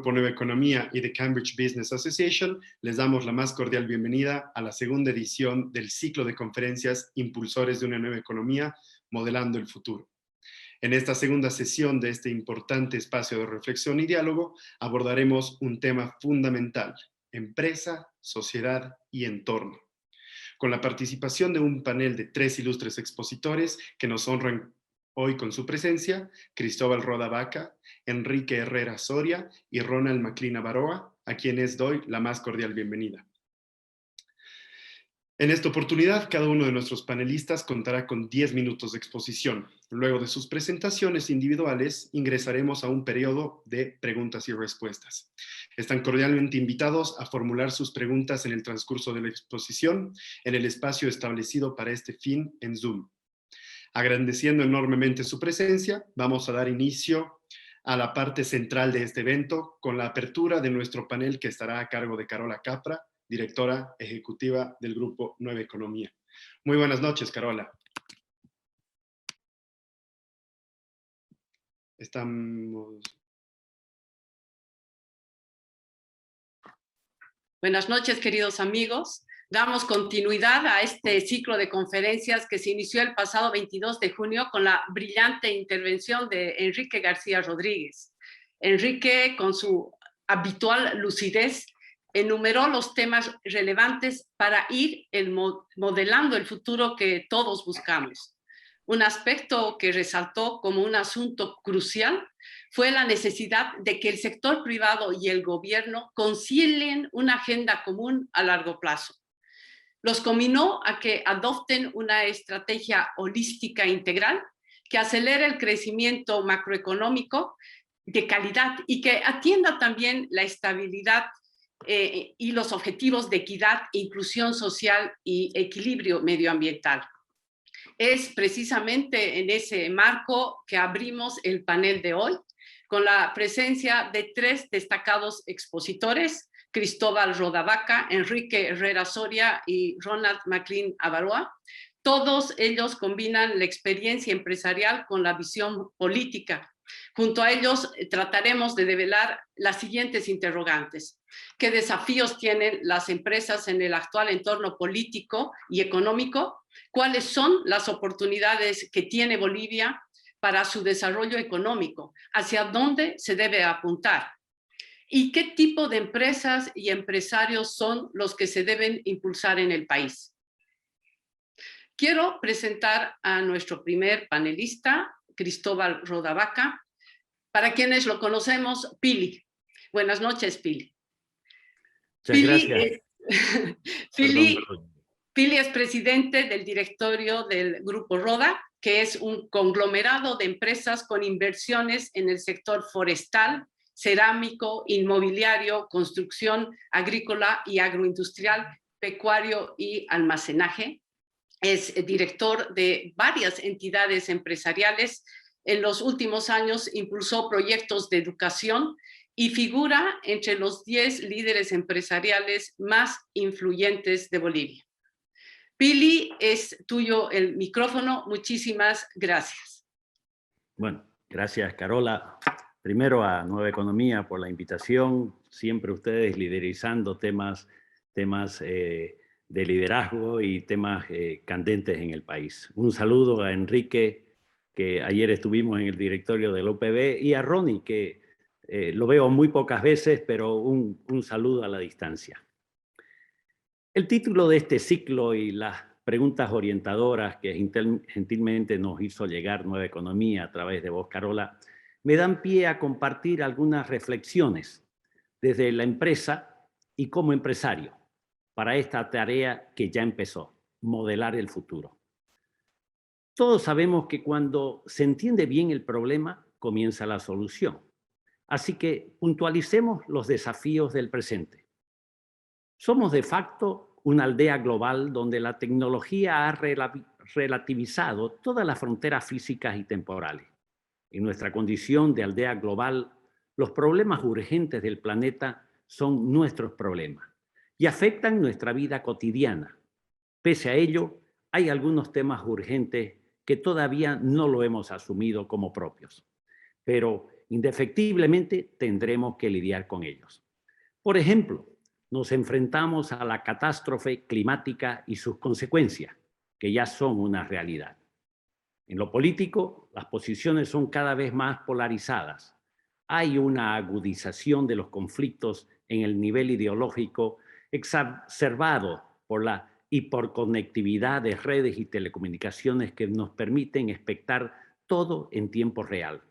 Grupo Nueva Economía y de Cambridge Business Association, les damos la más cordial bienvenida a la segunda edición del ciclo de conferencias Impulsores de una Nueva Economía, Modelando el Futuro. En esta segunda sesión de este importante espacio de reflexión y diálogo, abordaremos un tema fundamental: empresa, sociedad y entorno, con la participación de un panel de 3 ilustres expositores que nos honran hoy con su presencia: Cristóbal Roda Vaca, Enrique Herrera Soria y Ronald Maclean Avaroa, a quienes doy la más cordial bienvenida. En esta oportunidad, cada uno de nuestros panelistas contará con 10 minutos de exposición. Luego de sus presentaciones individuales, ingresaremos a un periodo de preguntas y respuestas. Están cordialmente invitados a formular sus preguntas en el transcurso de la exposición, en el espacio establecido para este fin en Zoom. Agradeciendo enormemente su presencia, vamos a dar inicio a la parte central de este evento con la apertura de nuestro panel, que estará a cargo de Carola Capra, directora ejecutiva del Grupo Nueva Economía. Muy buenas noches, Carola. Buenas noches, queridos amigos. Damos continuidad a este ciclo de conferencias que se inició el pasado 22 de junio con la brillante intervención de Enrique García Rodríguez. Enrique, con su habitual lucidez, enumeró los temas relevantes para ir modelando el futuro que todos buscamos. Un aspecto que resaltó como un asunto crucial fue la necesidad de que el sector privado y el gobierno concilien una agenda común a largo plazo. Los combinó a que adopten una estrategia holística integral que acelere el crecimiento macroeconómico de calidad y que atienda también la estabilidad y los objetivos de equidad, inclusión social y equilibrio medioambiental. Es precisamente en ese marco que abrimos el panel de hoy, con la presencia de 3 destacados expositores: Cristóbal Roda Vaca, Enrique Herrera Soria y Ronald Maclean Avaroa. Todos ellos combinan la experiencia empresarial con la visión política. Junto a ellos trataremos de develar las siguientes interrogantes: ¿qué desafíos tienen las empresas en el actual entorno político y económico? ¿Cuáles son las oportunidades que tiene Bolivia para su desarrollo económico? ¿Hacia dónde se debe apuntar? ¿Y qué tipo de empresas y empresarios son los que se deben impulsar en el país? Quiero presentar a nuestro primer panelista, Cristóbal Roda Vaca. Para quienes lo conocemos, Pili. Buenas noches, Pili. Muchas gracias. Pili es presidente del directorio del Grupo Roda, que es un conglomerado de empresas con inversiones en el sector forestal, cerámico, inmobiliario, construcción agrícola y agroindustrial, pecuario y almacenaje. Es director de varias entidades empresariales. En los últimos años impulsó proyectos de educación y figura entre los 10 líderes empresariales más influyentes de Bolivia. Pili, es tuyo el micrófono. Muchísimas gracias. Bueno, gracias, Carola. Primero a Nueva Economía por la invitación. Siempre ustedes liderizando temas de liderazgo y temas candentes en el país. Un saludo a Enrique, que ayer estuvimos en el directorio del OPB, y a Ronnie, que lo veo muy pocas veces, pero un saludo a la distancia. El título de este ciclo y las preguntas orientadoras que gentilmente nos hizo llegar Nueva Economía a través de vos, Carola, me dan pie a compartir algunas reflexiones desde la empresa y como empresario para esta tarea que ya empezó: modelar el futuro. Todos sabemos que cuando se entiende bien el problema, comienza la solución. Así que puntualicemos los desafíos del presente. Somos de facto una aldea global donde la tecnología ha relativizado todas las fronteras físicas y temporales. En nuestra condición de aldea global, los problemas urgentes del planeta son nuestros problemas y afectan nuestra vida cotidiana. Pese a ello, hay algunos temas urgentes que todavía no lo hemos asumido como propios. Pero indefectiblemente tendremos que lidiar con ellos. Por ejemplo, nos enfrentamos a la catástrofe climática y sus consecuencias, que ya son una realidad. En lo político, las posiciones son cada vez más polarizadas. Hay una agudización de los conflictos en el nivel ideológico exacerbado por la hiperconectividad de redes y telecomunicaciones que nos permiten expectar todo en tiempo real.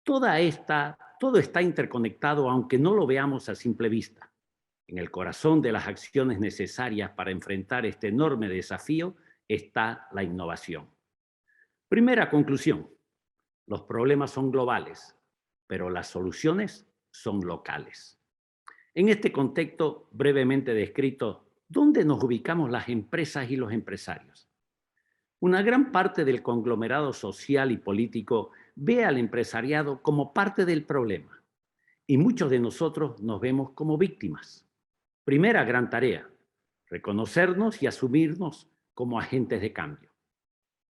Todo está interconectado, aunque no lo veamos a simple vista. En el corazón de las acciones necesarias para enfrentar este enorme desafío está la innovación. Primera conclusión: los problemas son globales, pero las soluciones son locales. En este contexto brevemente descrito, ¿dónde nos ubicamos las empresas y los empresarios? Una gran parte del conglomerado social y político ve al empresariado como parte del problema, y muchos de nosotros nos vemos como víctimas. Primera gran tarea: reconocernos y asumirnos como agentes de cambio.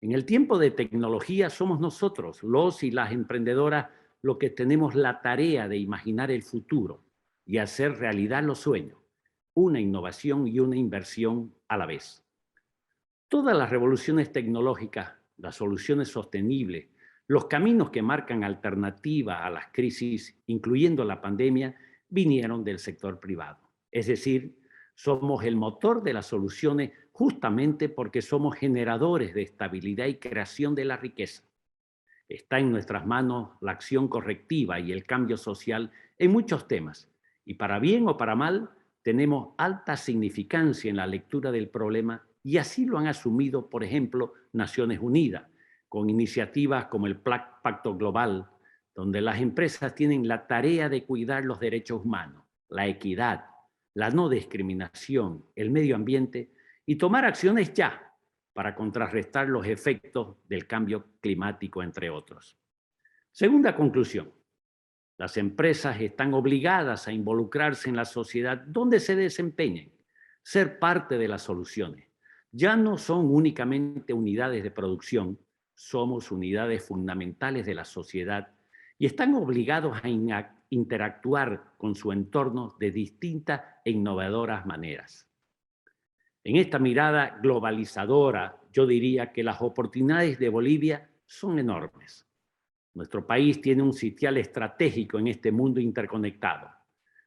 En el tiempo de tecnología somos nosotros, los y las emprendedoras, los que tenemos la tarea de imaginar el futuro y hacer realidad los sueños, una innovación y una inversión a la vez. Todas las revoluciones tecnológicas, las soluciones sostenibles, los caminos que marcan alternativa a las crisis, incluyendo la pandemia, vinieron del sector privado. Es decir, somos el motor de las soluciones justamente porque somos generadores de estabilidad y creación de la riqueza. Está en nuestras manos la acción correctiva y el cambio social en muchos temas, y para bien o para mal, tenemos alta significancia en la lectura del problema, y así lo han asumido, por ejemplo, Naciones Unidas, con iniciativas como el Pacto Global, donde las empresas tienen la tarea de cuidar los derechos humanos, la equidad, la no discriminación, el medio ambiente, y tomar acciones ya para contrarrestar los efectos del cambio climático, entre otros. Segunda conclusión: las empresas están obligadas a involucrarse en la sociedad donde se desempeñen, ser parte de las soluciones. Ya no son únicamente unidades de producción, somos unidades fundamentales de la sociedad y están obligados a interactuar con su entorno de distintas e innovadoras maneras. En esta mirada globalizadora, yo diría que las oportunidades de Bolivia son enormes. Nuestro país tiene un sitial estratégico en este mundo interconectado.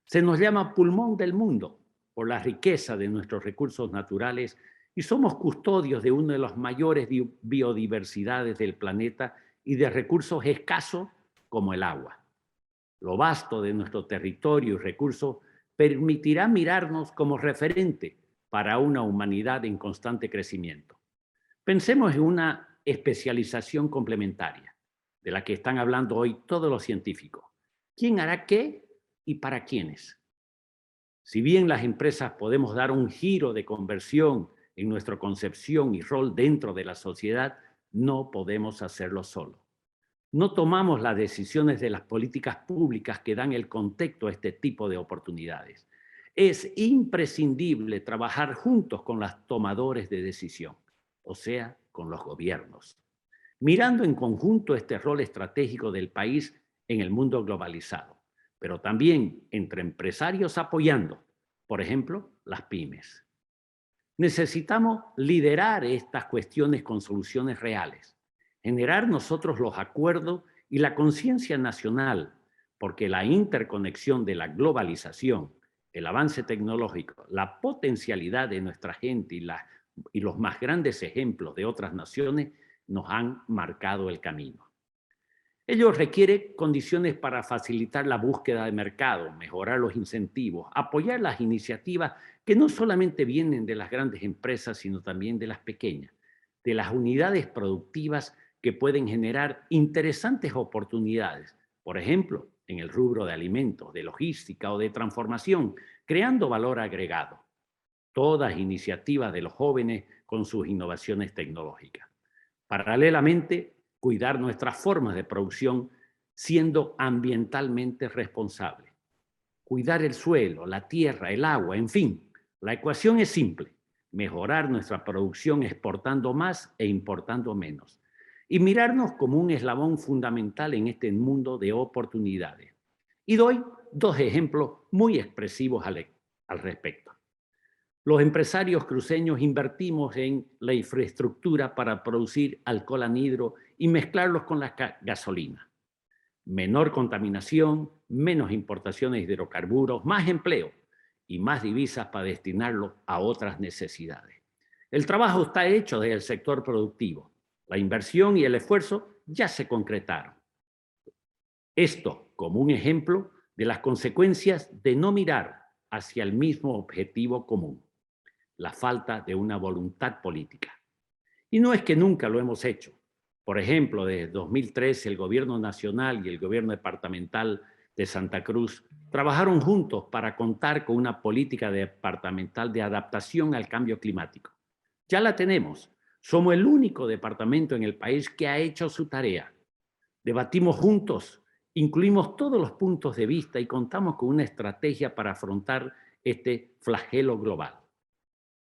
Se nos llama pulmón del mundo por la riqueza de nuestros recursos naturales y somos custodios de una de las mayores biodiversidades del planeta y de recursos escasos como el agua. Lo vasto de nuestro territorio y recursos permitirá mirarnos como referente para una humanidad en constante crecimiento. Pensemos en una especialización complementaria, de la que están hablando hoy todos los científicos. ¿Quién hará qué y para quiénes? Si bien las empresas podemos dar un giro de conversión en nuestra concepción y rol dentro de la sociedad, no podemos hacerlo solo. No tomamos las decisiones de las políticas públicas que dan el contexto a este tipo de oportunidades. Es imprescindible trabajar juntos con los tomadores de decisión, o sea, con los gobiernos, mirando en conjunto este rol estratégico del país en el mundo globalizado, pero también entre empresarios apoyando, por ejemplo, las pymes. Necesitamos liderar estas cuestiones con soluciones reales, generar nosotros los acuerdos y la conciencia nacional, porque la interconexión de la globalización, el avance tecnológico, la potencialidad de nuestra gente y los más grandes ejemplos de otras naciones nos han marcado el camino. Ello requiere condiciones para facilitar la búsqueda de mercado, mejorar los incentivos, apoyar las iniciativas que no solamente vienen de las grandes empresas, sino también de las pequeñas, de las unidades productivas que pueden generar interesantes oportunidades, por ejemplo, en el rubro de alimentos, de logística o de transformación, creando valor agregado. Todas iniciativas de los jóvenes con sus innovaciones tecnológicas. Paralelamente, cuidar nuestras formas de producción siendo ambientalmente responsables. Cuidar el suelo, la tierra, el agua, en fin, la ecuación es simple: mejorar nuestra producción exportando más e importando menos. y mirarnos como un eslabón fundamental en este mundo de oportunidades. Y doy dos ejemplos muy expresivos al respecto. Los empresarios cruceños invertimos en la infraestructura para producir alcohol anhidro y mezclarlos con la gasolina. Menor contaminación, menos importaciones de hidrocarburos, más empleo y más divisas para destinarlo a otras necesidades. El trabajo está hecho desde el sector productivo. La inversión y el esfuerzo ya se concretaron. Esto como un ejemplo de las consecuencias de no mirar hacia el mismo objetivo común, la falta de una voluntad política. Y no es que nunca lo hemos hecho. Por ejemplo, desde 2013 el gobierno nacional y el gobierno departamental de Santa Cruz trabajaron juntos para contar con una política departamental de adaptación al cambio climático. Ya la tenemos. Somos el único departamento en el país que ha hecho su tarea. Debatimos juntos, incluimos todos los puntos de vista y contamos con una estrategia para afrontar este flagelo global.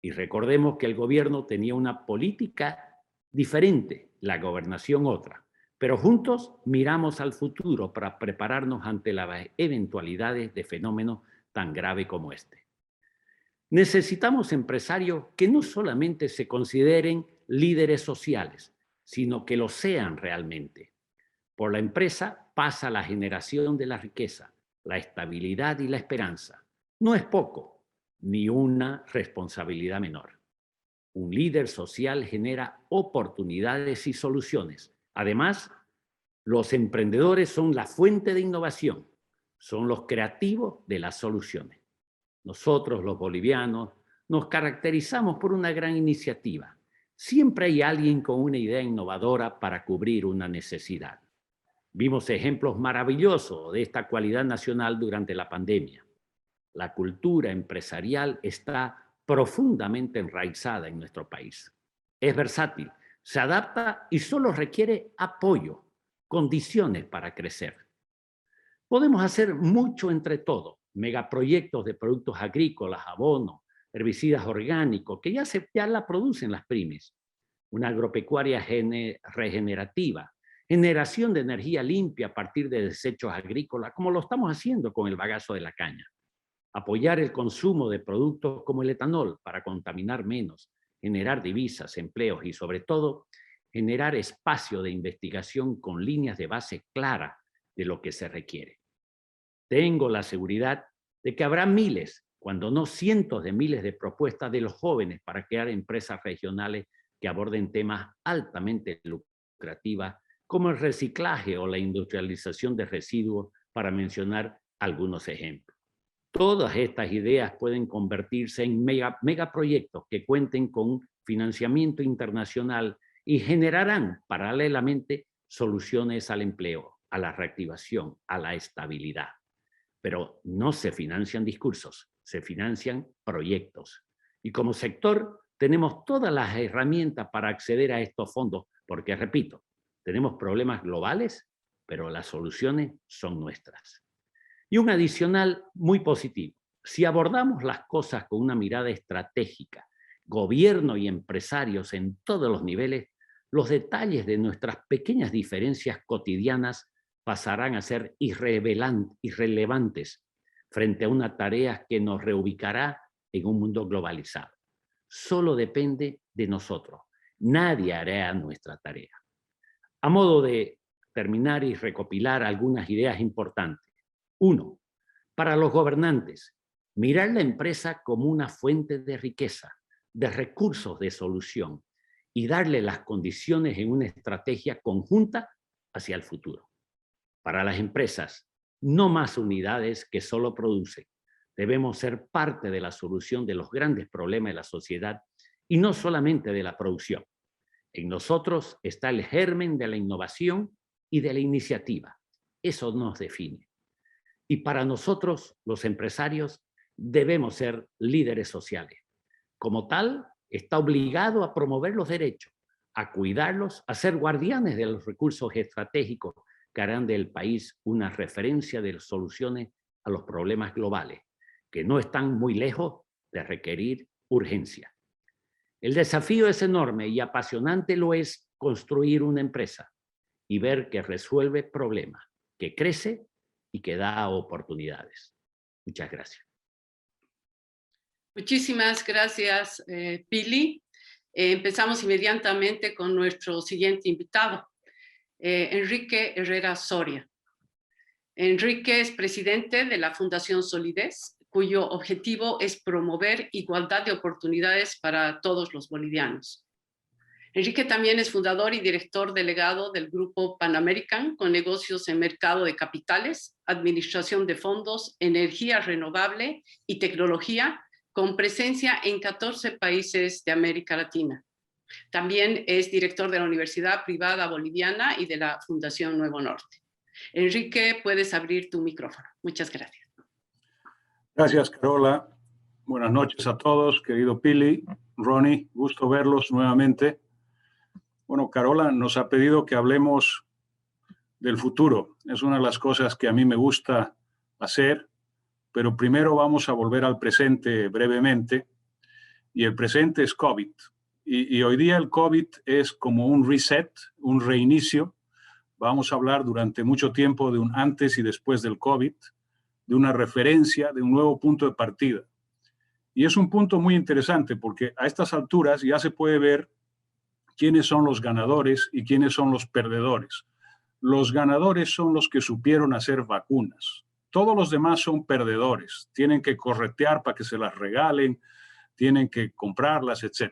Y recordemos que el gobierno tenía una política diferente, la gobernación otra. Pero juntos miramos al futuro para prepararnos ante las eventualidades de fenómenos tan graves como este. Necesitamos empresarios que no solamente se consideren líderes sociales, sino que lo sean realmente. Por la empresa pasa la generación de la riqueza, la estabilidad y la esperanza. No es poco, ni una responsabilidad menor. Un líder social genera oportunidades y soluciones. Además, los emprendedores son la fuente de innovación, son los creativos de las soluciones. Nosotros, los bolivianos, nos caracterizamos por una gran iniciativa. Siempre hay alguien con una idea innovadora para cubrir una necesidad. Vimos ejemplos maravillosos de esta cualidad nacional durante la pandemia. La cultura empresarial está profundamente enraizada en nuestro país. Es versátil, se adapta y solo requiere apoyo, condiciones para crecer. Podemos hacer mucho entre todos, megaproyectos de productos agrícolas, abonos, herbicidas orgánicos, que ya la producen las pymes. Una agropecuaria regenerativa, generación de energía limpia a partir de desechos agrícolas, como lo estamos haciendo con el bagazo de la caña. Apoyar el consumo de productos como el etanol para contaminar menos, generar divisas, empleos y sobre todo generar espacio de investigación con líneas de base claras de lo que se requiere. Tengo la seguridad de que habrá miles, cuando no cientos de miles de propuestas de los jóvenes para crear empresas regionales que aborden temas altamente lucrativas como el reciclaje o la industrialización de residuos, para mencionar algunos ejemplos. Todas estas ideas pueden convertirse en megaproyectos que cuenten con financiamiento internacional y generarán paralelamente soluciones al empleo, a la reactivación, a la estabilidad. Pero no se financian discursos, se financian proyectos. Y como sector tenemos todas las herramientas para acceder a estos fondos, porque, repito, tenemos problemas globales, pero las soluciones son nuestras. Y un adicional muy positivo. Si abordamos las cosas con una mirada estratégica, gobierno y empresarios en todos los niveles, los detalles de nuestras pequeñas diferencias cotidianas pasarán a ser irrelevantes frente a una tarea que nos reubicará en un mundo globalizado. Solo depende de nosotros. Nadie hará nuestra tarea. A modo de terminar y recopilar algunas ideas importantes. 1. Para los gobernantes, mirar la empresa como una fuente de riqueza, de recursos de solución y darle las condiciones en una estrategia conjunta hacia el futuro. Para las empresas, no más unidades que solo producen. Debemos ser parte de la solución de los grandes problemas de la sociedad y no solamente de la producción. En nosotros está el germen de la innovación y de la iniciativa. Eso nos define. Y para nosotros, los empresarios, debemos ser líderes sociales. Como tal, está obligado a promover los derechos, a cuidarlos, a ser guardianes de los recursos estratégicos que harán del país una referencia de soluciones a los problemas globales, que no están muy lejos de requerir urgencia. El desafío es enorme y apasionante lo es construir una empresa y ver que resuelve problemas, que crece y que da oportunidades. Muchas gracias. Muchísimas gracias, Pili. Empezamos inmediatamente con nuestro siguiente invitado, Enrique Herrera Soria. Enrique es presidente de la Fundación Solidez, cuyo objetivo es promover igualdad de oportunidades para todos los bolivianos. Enrique también es fundador y director delegado del Grupo Pan American, con negocios en mercado de capitales, administración de fondos, energía renovable y tecnología, con presencia en 14 países de América Latina. También es director de la Universidad Privada Boliviana y de la Fundación Nuevo Norte. Enrique, puedes abrir tu micrófono. Muchas gracias. Gracias, Carola. Buenas noches a todos, querido Pili, Ronnie, gusto verlos nuevamente. Bueno, Carola nos ha pedido que hablemos del futuro. Es una de las cosas que a mí me gusta hacer, pero primero vamos a volver al presente brevemente. Y el presente es COVID. Y hoy día el COVID es como un reset, un reinicio. Vamos a hablar durante mucho tiempo de un antes y después del COVID, de una referencia, de un nuevo punto de partida. Y es un punto muy interesante porque a estas alturas ya se puede ver quiénes son los ganadores y quiénes son los perdedores. Los ganadores son los que supieron hacer vacunas. Todos los demás son perdedores. Tienen que corretear para que se las regalen, tienen que comprarlas, etc.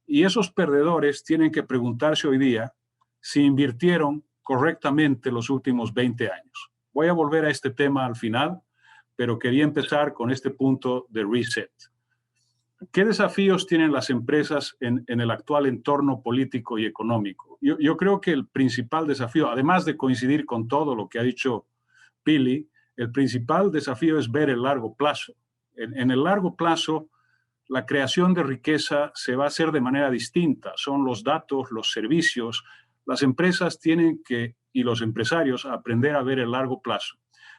Y esos perdedores tienen que preguntarse hoy día si invirtieron correctamente los últimos 20 años. Voy a volver a este tema al final, pero quería empezar con este punto de reset. ¿Qué desafíos tienen las empresas en el actual entorno político y económico? Yo creo que el principal desafío, además de coincidir con todo lo que ha dicho Pili, el principal desafío es ver el largo plazo. En el largo plazo, la creación de riqueza se va a hacer de manera distinta. Son los datos, los servicios. Las empresas tienen que, y los empresarios, aprender a ver el largo plazo.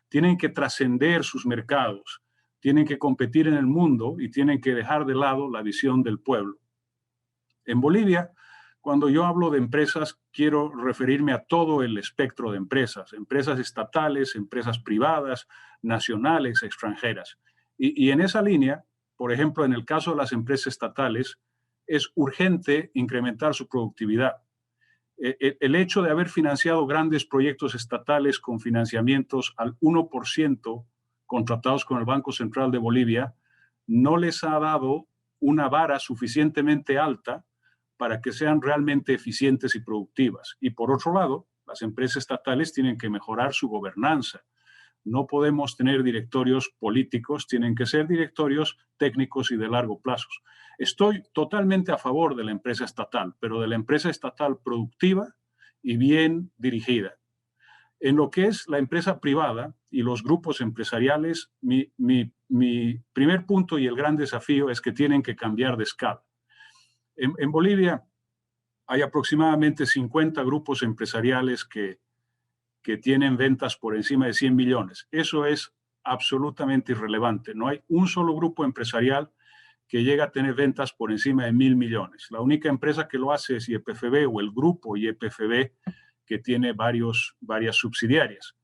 Tienen que trascender sus mercados, tienen que competir en el mundo y tienen que dejar de lado la visión del pueblo. En Bolivia, cuando yo hablo de empresas, quiero referirme a todo el espectro de empresas, empresas estatales, empresas privadas, nacionales, extranjeras. Y en esa línea, por ejemplo, en el caso de las empresas estatales, es urgente incrementar su productividad. El hecho de haber financiado grandes proyectos estatales con financiamientos al 1% contratados con el Banco Central de Bolivia no les ha dado una vara suficientemente alta para que sean realmente eficientes y productivas. Y por otro lado, las empresas estatales tienen que mejorar su gobernanza. No podemos tener directorios políticos, tienen que ser directorios técnicos y de largo plazo. Estoy totalmente a favor de la empresa estatal, pero de la empresa estatal productiva y bien dirigida. En lo que es la empresa privada y los grupos empresariales, mi primer punto y el gran desafío es que tienen que cambiar de escala. En Bolivia hay aproximadamente 50 grupos empresariales que tienen ventas por encima de 100 millones. Eso es absolutamente irrelevante. No hay un solo grupo empresarial que llega a tener ventas por encima de 1.000 millones. La única empresa que lo hace es YPFB o el grupo YPFB, que tiene varias subsidiarias.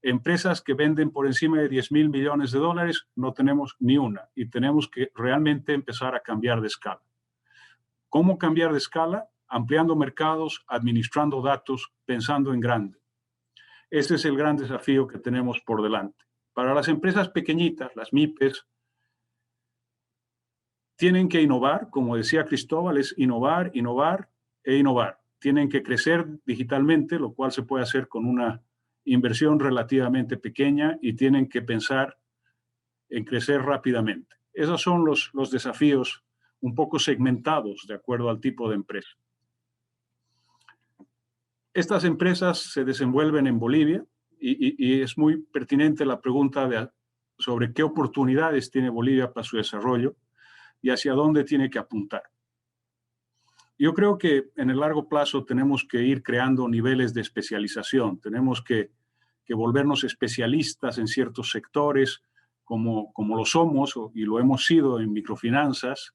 Empresas que venden por encima de 10.000 millones de dólares, no tenemos ni una y tenemos que realmente empezar a cambiar de escala. ¿Cómo cambiar de escala? Ampliando mercados, administrando datos, pensando en grande. Ese es el gran desafío que tenemos por delante. Para las empresas pequeñitas, las MIPES, tienen que innovar, como decía Cristóbal, es innovar, innovar e innovar. Tienen que crecer digitalmente, lo cual se puede hacer con una inversión relativamente pequeña y tienen que pensar en crecer rápidamente. Esos son los desafíos un poco segmentados de acuerdo al tipo de empresa. Estas empresas se desenvuelven en Bolivia y es muy pertinente la pregunta sobre qué oportunidades tiene Bolivia para su desarrollo y hacia dónde tiene que apuntar. Yo creo que en el largo plazo tenemos que ir creando niveles de especialización, tenemos que volvernos especialistas en ciertos sectores como lo somos y lo hemos sido en microfinanzas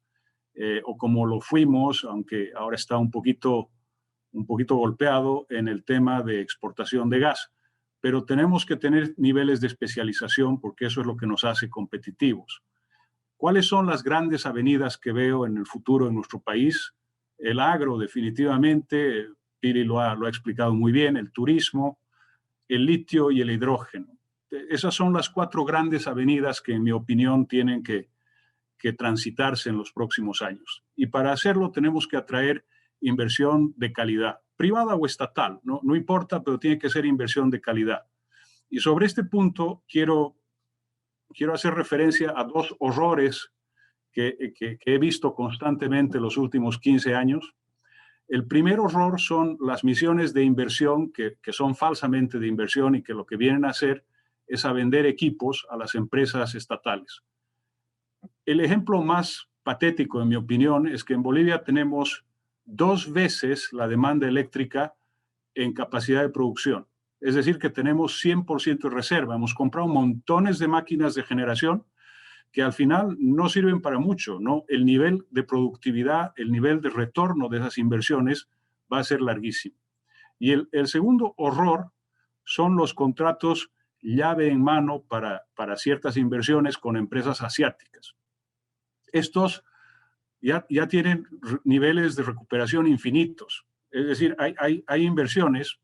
o como lo fuimos, aunque ahora está un poquito un poquito golpeado en el tema de exportación de gas, pero tenemos que tener niveles de especialización porque eso es lo que nos hace competitivos. ¿Cuáles son las grandes avenidas que veo en el futuro en nuestro país? El agro, definitivamente, Pili lo ha explicado muy bien, el turismo, el litio y el hidrógeno. Esas son las 4 grandes avenidas que, en mi opinión, tienen que transitarse en los próximos años. Y para hacerlo tenemos que atraer inversión de calidad, privada o estatal, no importa, pero tiene que ser inversión de calidad. Y sobre este punto quiero hacer referencia a 2 horrores que he visto constantemente los últimos 15 años. El primer horror son las misiones de inversión que son falsamente de inversión y que lo que vienen a hacer es a vender equipos a las empresas estatales. El ejemplo más patético, en mi opinión, es que en Bolivia tenemos 2 veces la demanda eléctrica en capacidad de producción. Es decir, que tenemos 100% de reserva. Hemos comprado montones de máquinas de generación que al final no sirven para mucho, ¿no? El nivel de productividad, el nivel de retorno de esas inversiones va a ser larguísimo. Y el segundo horror son los contratos llave en mano para ciertas inversiones con empresas asiáticas. Estos ya tienen niveles de recuperación infinitos. Es decir, hay inversiones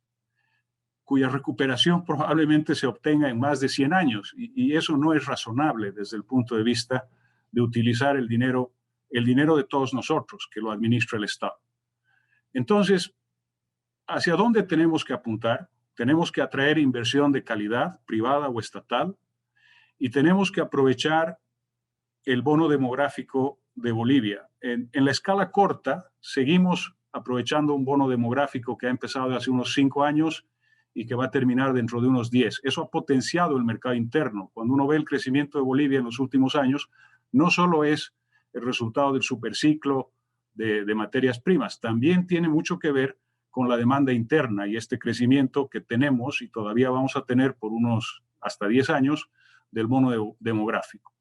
cuya recuperación probablemente se obtenga en más de 100 años. Y eso no es razonable desde el punto de vista de utilizar el dinero de todos nosotros, que lo administra el Estado. Entonces, ¿hacia dónde tenemos que apuntar? Tenemos que atraer inversión de calidad, privada o estatal, y tenemos que aprovechar el bono demográfico de Bolivia. En la escala corta, seguimos aprovechando un bono demográfico que ha empezado hace unos 5 años y que va a terminar dentro de unos 10. Eso ha potenciado el mercado interno. Cuando uno ve el crecimiento de Bolivia en los últimos años, no solo es el resultado del superciclo de materias primas, también tiene mucho que ver con la demanda interna y este crecimiento que tenemos y todavía vamos a tener por unos hasta 10 años del bono demográfico.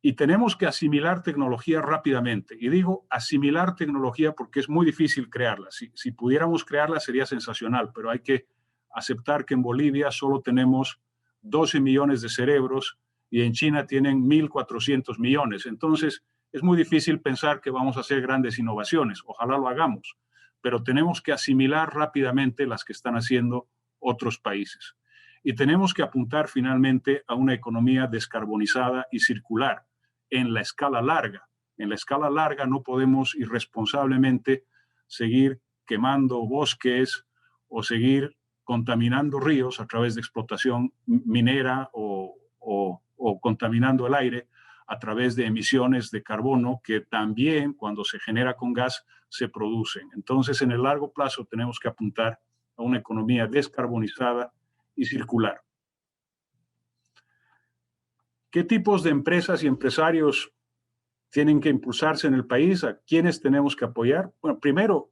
Y tenemos que asimilar tecnología rápidamente. Y digo asimilar tecnología porque es muy difícil crearla. Si pudiéramos crearla sería sensacional, pero hay que aceptar que en Bolivia solo tenemos 12 millones de cerebros y en China tienen 1.400 millones. Entonces, es muy difícil pensar que vamos a hacer grandes innovaciones. Ojalá lo hagamos, pero tenemos que asimilar rápidamente las que están haciendo otros países. Y tenemos que apuntar finalmente a una economía descarbonizada y circular en la escala larga. En la escala larga no podemos irresponsablemente seguir quemando bosques o seguir contaminando ríos a través de explotación minera o contaminando el aire a través de emisiones de carbono que también cuando se genera con gas se producen. Entonces, en el largo plazo tenemos que apuntar a una economía descarbonizada y circular. ¿Qué tipos de empresas y empresarios tienen que impulsarse en el país? ¿A quiénes tenemos que apoyar? Bueno, primero,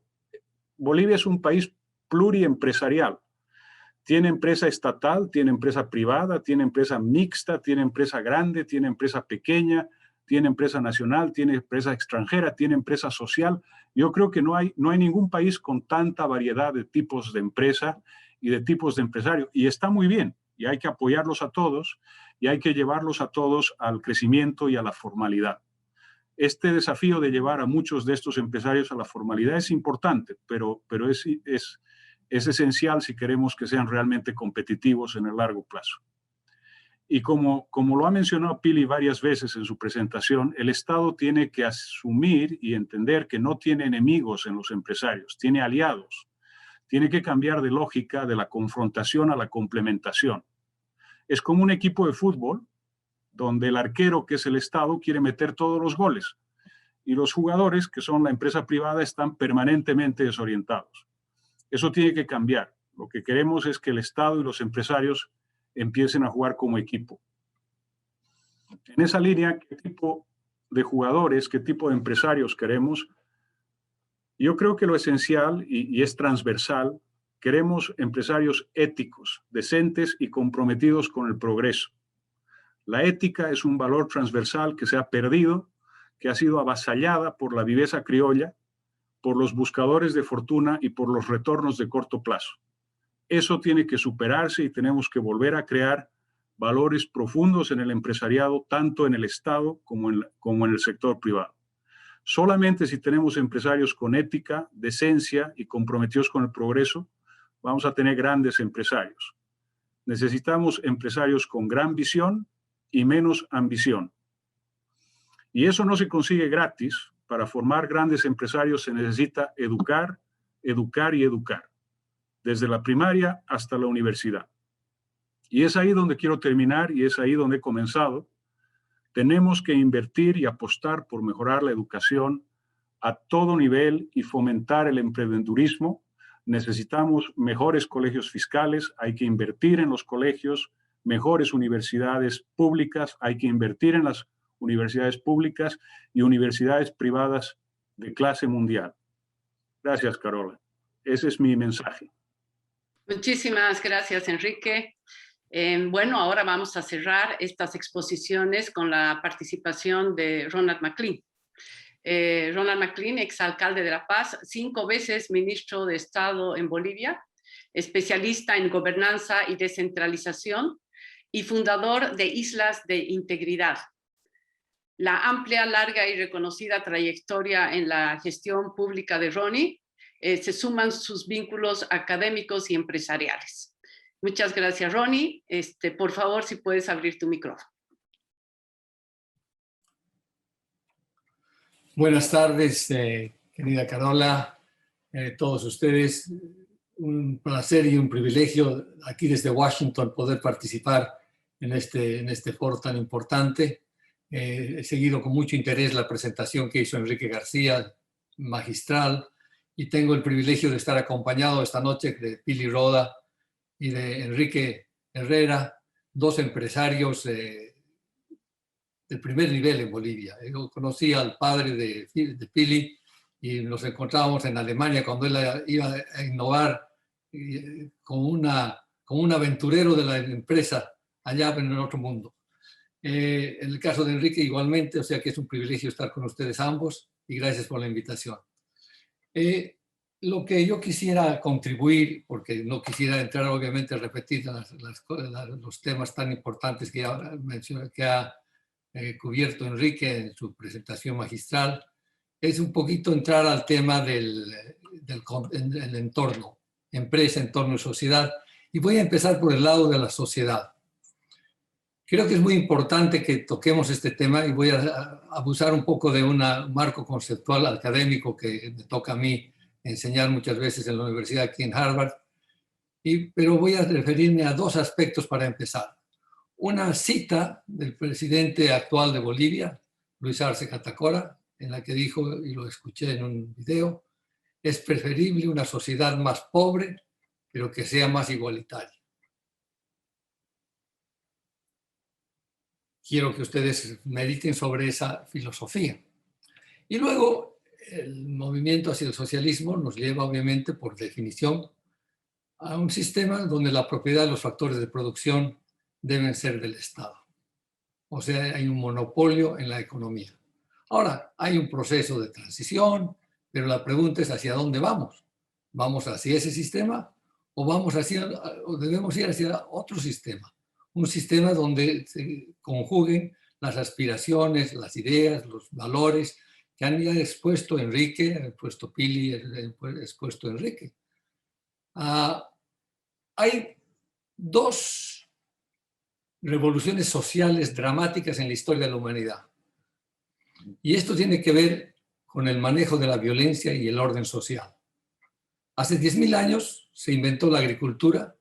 Bolivia es un país pluriempresarial. Tiene empresa estatal, tiene empresa privada, tiene empresa mixta, tiene empresa grande, tiene empresa pequeña, tiene empresa nacional, tiene empresa extranjera, tiene empresa social. Yo creo que no hay ningún país con tanta variedad de tipos de empresa y de tipos de empresarios. Y está muy bien, y hay que apoyarlos a todos, y hay que llevarlos a todos al crecimiento y a la formalidad. Este desafío de llevar a muchos de estos empresarios a la formalidad es importante, pero es esencial si queremos que sean realmente competitivos en el largo plazo. Y como lo ha mencionado Pili varias veces en su presentación, el Estado tiene que asumir y entender que no tiene enemigos en los empresarios, tiene aliados. Tiene que cambiar de lógica de la confrontación a la complementación. Es como un equipo de fútbol donde el arquero, que es el Estado, quiere meter todos los goles y los jugadores, que son la empresa privada, están permanentemente desorientados. Eso tiene que cambiar. Lo que queremos es que el Estado y los empresarios empiecen a jugar como equipo. En esa línea, ¿qué tipo de jugadores, qué tipo de empresarios queremos? Yo creo que lo esencial, y es transversal, queremos empresarios éticos, decentes y comprometidos con el progreso. La ética es un valor transversal que se ha perdido, que ha sido avasallada por la viveza criolla, por los buscadores de fortuna y por los retornos de corto plazo. Eso tiene que superarse y tenemos que volver a crear valores profundos en el empresariado, tanto en el Estado como en el sector privado. Solamente si tenemos empresarios con ética, decencia y comprometidos con el progreso, vamos a tener grandes empresarios. Necesitamos empresarios con gran visión y menos ambición. Y eso no se consigue gratis. Para formar grandes empresarios se necesita educar, educar y educar, desde la primaria hasta la universidad. Y es ahí donde quiero terminar y es ahí donde he comenzado. Tenemos que invertir y apostar por mejorar la educación a todo nivel y fomentar el emprendedurismo. Necesitamos mejores colegios fiscales, hay que invertir en los colegios, mejores universidades públicas, hay que invertir en las universidades públicas y universidades privadas de clase mundial. Gracias, Carola. Ese es mi mensaje. Muchísimas gracias, Enrique. Bueno, ahora vamos a cerrar estas exposiciones con la participación de Ronald McLean. Ronald McLean, exalcalde de La Paz, 5 veces ministro de Estado en Bolivia, especialista en gobernanza y descentralización y fundador de Islas de Integridad. La amplia, larga y reconocida trayectoria en la gestión pública de Ronnie se suman sus vínculos académicos y empresariales. Muchas gracias, Ronnie. Por favor, si puedes abrir tu micrófono. Buenas tardes, querida Carola, todos ustedes. Un placer y un privilegio aquí desde Washington poder participar en este foro tan importante. He seguido con mucho interés la presentación que hizo Enrique García, magistral, y tengo el privilegio de estar acompañado esta noche de Pili Roda y de Enrique Herrera, 2 empresarios de primer nivel en Bolivia. Yo conocí al padre de Pili y nos encontrábamos en Alemania cuando él iba a innovar como un aventurero de la empresa allá en el otro mundo. En el caso de Enrique igualmente, o sea que es un privilegio estar con ustedes ambos y gracias por la invitación. Lo que yo quisiera contribuir, porque no quisiera entrar obviamente a repetir los temas tan importantes que ha cubierto Enrique en su presentación magistral, es un poquito entrar al tema del entorno, empresa, entorno y sociedad. Y voy a empezar por el lado de la sociedad. Creo que es muy importante que toquemos este tema y voy a abusar un poco de un marco conceptual académico que me toca a mí enseñar muchas veces en la universidad aquí en Harvard, pero voy a referirme a 2 aspectos para empezar. Una cita del presidente actual de Bolivia, Luis Arce Catacora, en la que dijo, y lo escuché en un video, es preferible una sociedad más pobre, pero que sea más igualitaria. Quiero que ustedes mediten sobre esa filosofía. Y luego, el movimiento hacia el socialismo nos lleva, obviamente, por definición, a un sistema donde la propiedad de los factores de producción deben ser del Estado. O sea, hay un monopolio en la economía. Ahora, hay un proceso de transición, pero la pregunta es ¿hacia dónde vamos? ¿Vamos hacia ese sistema o debemos ir hacia otro sistema? Un sistema donde se conjuguen las aspiraciones, las ideas, los valores que han ya expuesto Enrique, ha expuesto Pili, ha expuesto Enrique. Hay 2 revoluciones sociales dramáticas en la historia de la humanidad. Y esto tiene que ver con el manejo de la violencia y el orden social. Hace 10.000 años se inventó la agricultura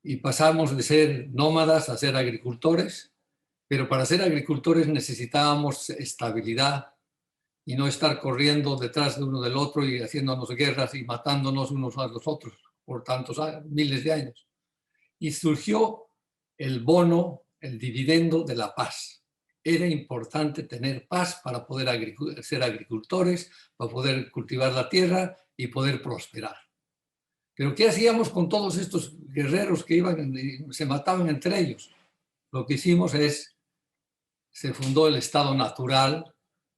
y pasamos de ser nómadas a ser agricultores, pero para ser agricultores necesitábamos estabilidad y no estar corriendo detrás de uno del otro y haciéndonos guerras y matándonos unos a los otros por tantos miles de años. Y surgió el bono, el dividendo de la paz. Era importante tener paz para poder ser agricultores, para poder cultivar la tierra y poder prosperar. Pero ¿qué hacíamos con todos estos guerreros que iban y se mataban entre ellos? Lo que hicimos se fundó el Estado natural,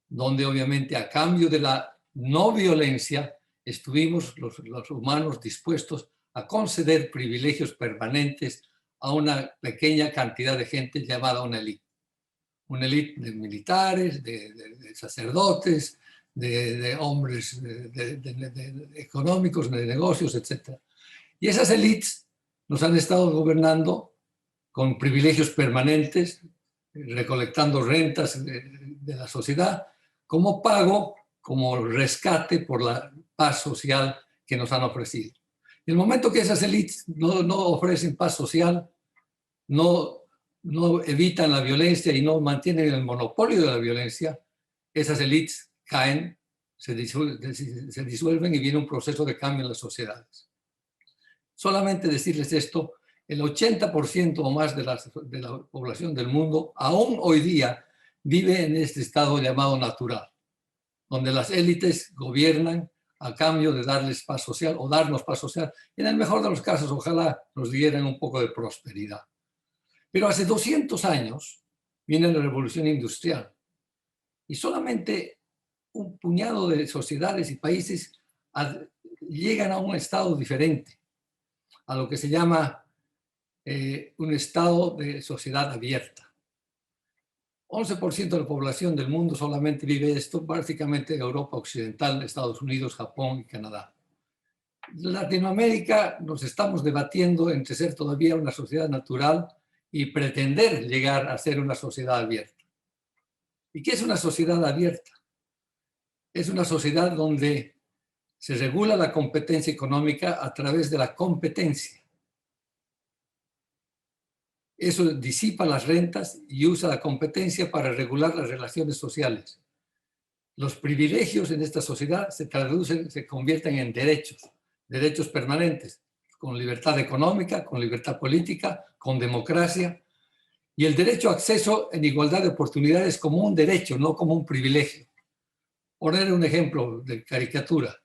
donde obviamente a cambio de la no violencia, estuvimos los humanos dispuestos a conceder privilegios permanentes a una pequeña cantidad de gente llamada una élite. Una élite de militares, de sacerdotes, de hombres económicos, de negocios, etc. Y esas élites nos han estado gobernando con privilegios permanentes, recolectando rentas de la sociedad, como pago, como rescate por la paz social que nos han ofrecido. En el momento que esas élites no ofrecen paz social, no evitan la violencia y no mantienen el monopolio de la violencia, esas élites caen, se disuelven y viene un proceso de cambio en las sociedades. Solamente decirles esto, el 80% o más de la población del mundo aún hoy día vive en este estado llamado natural, donde las élites gobiernan a cambio de darles paz social o darnos paz social. En el mejor de los casos, ojalá nos dieran un poco de prosperidad. Pero hace 200 años viene la revolución industrial y solamente un puñado de sociedades y países llegan a un estado diferente, a lo que se llama un estado de sociedad abierta. 11% de la población del mundo solamente vive esto, básicamente Europa Occidental, Estados Unidos, Japón y Canadá. En Latinoamérica nos estamos debatiendo entre ser todavía una sociedad natural y pretender llegar a ser una sociedad abierta. ¿Y qué es una sociedad abierta? Es una sociedad donde se regula la competencia económica a través de la competencia. Eso disipa las rentas y usa la competencia para regular las relaciones sociales. Los privilegios en esta sociedad se traducen, se convierten en derechos permanentes, con libertad económica, con libertad política, con democracia. Y el derecho a acceso en igualdad de oportunidades como un derecho, no como un privilegio. Poner un ejemplo de caricatura.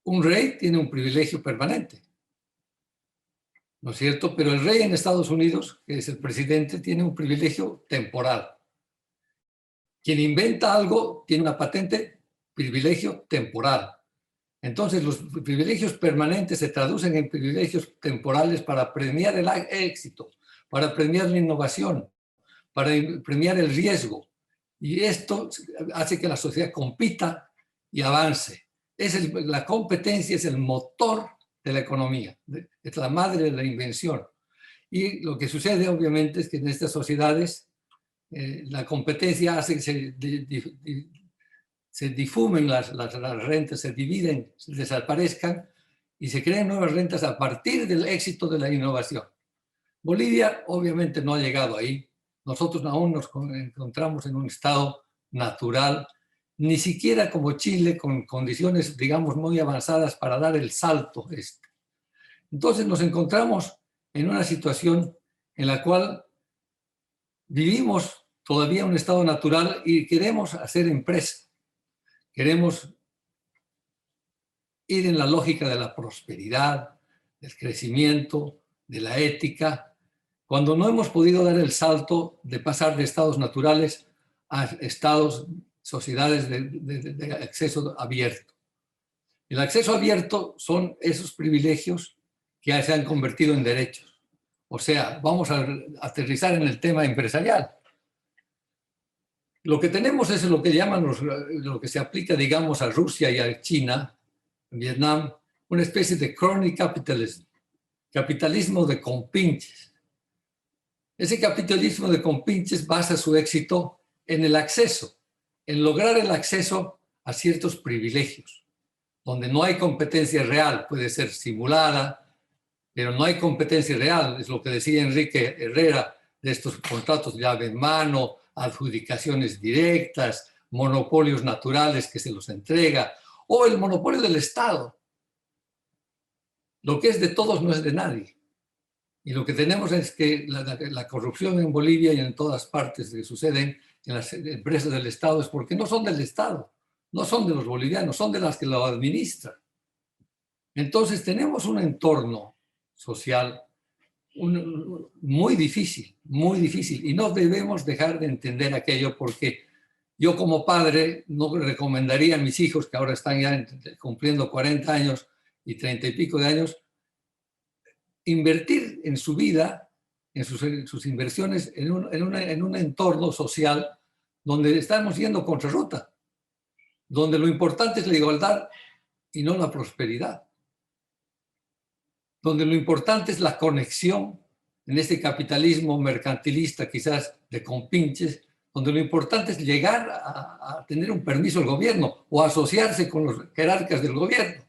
Un rey tiene un privilegio permanente, ¿no es cierto? Pero el rey en Estados Unidos, que es el presidente, tiene un privilegio temporal. Quien inventa algo tiene una patente, privilegio temporal. Entonces, los privilegios permanentes se traducen en privilegios temporales para premiar el éxito, para premiar la innovación, para premiar el riesgo. Y esto hace que la sociedad compita y avance. La competencia es el motor de la economía, es la madre de la invención. Y lo que sucede, obviamente, es que en estas sociedades la competencia hace que se difumen las rentas, se dividen, se desaparezcan y se crean nuevas rentas a partir del éxito de la innovación. Bolivia, obviamente, no ha llegado ahí. Nosotros aún nos encontramos en un estado natural, ni siquiera como Chile, con condiciones, digamos, muy avanzadas para dar el salto este. Entonces nos encontramos en una situación en la cual vivimos todavía un estado natural y queremos hacer empresa. Queremos ir en la lógica de la prosperidad, del crecimiento, de la ética, cuando no hemos podido dar el salto de pasar de estados naturales a estados, sociedades de acceso abierto. El acceso abierto son esos privilegios que se han convertido en derechos. O sea, vamos a aterrizar en el tema empresarial. Lo que tenemos es lo que llaman, lo que se aplica, digamos, a Rusia y a China, Vietnam, una especie de crony capitalism, capitalismo de compinches. Ese capitalismo de compinches basa su éxito en el acceso, en lograr el acceso a ciertos privilegios, donde no hay competencia real, puede ser simulada, pero no hay competencia real, es lo que decía Enrique Herrera, de estos contratos llave en mano, adjudicaciones directas, monopolios naturales que se los entrega, o el monopolio del Estado. Lo que es de todos no es de nadie. Y lo que tenemos es que la corrupción en Bolivia y en todas partes que suceden en las empresas del Estado es porque no son del Estado, no son de los bolivianos, son de las que lo administran. Entonces tenemos un entorno social muy difícil, y no debemos dejar de entender aquello porque Yo como padre no recomendaría a mis hijos, que ahora están ya cumpliendo 40 años y 30 y pico de años, invertir en su vida, en sus inversiones, en un entorno social donde estamos yendo contra ruta, donde lo importante es la igualdad y no la prosperidad, donde lo importante es la conexión en este capitalismo mercantilista quizás de compinches, donde lo importante es llegar a tener un permiso del gobierno o asociarse con los jerarcas del gobierno.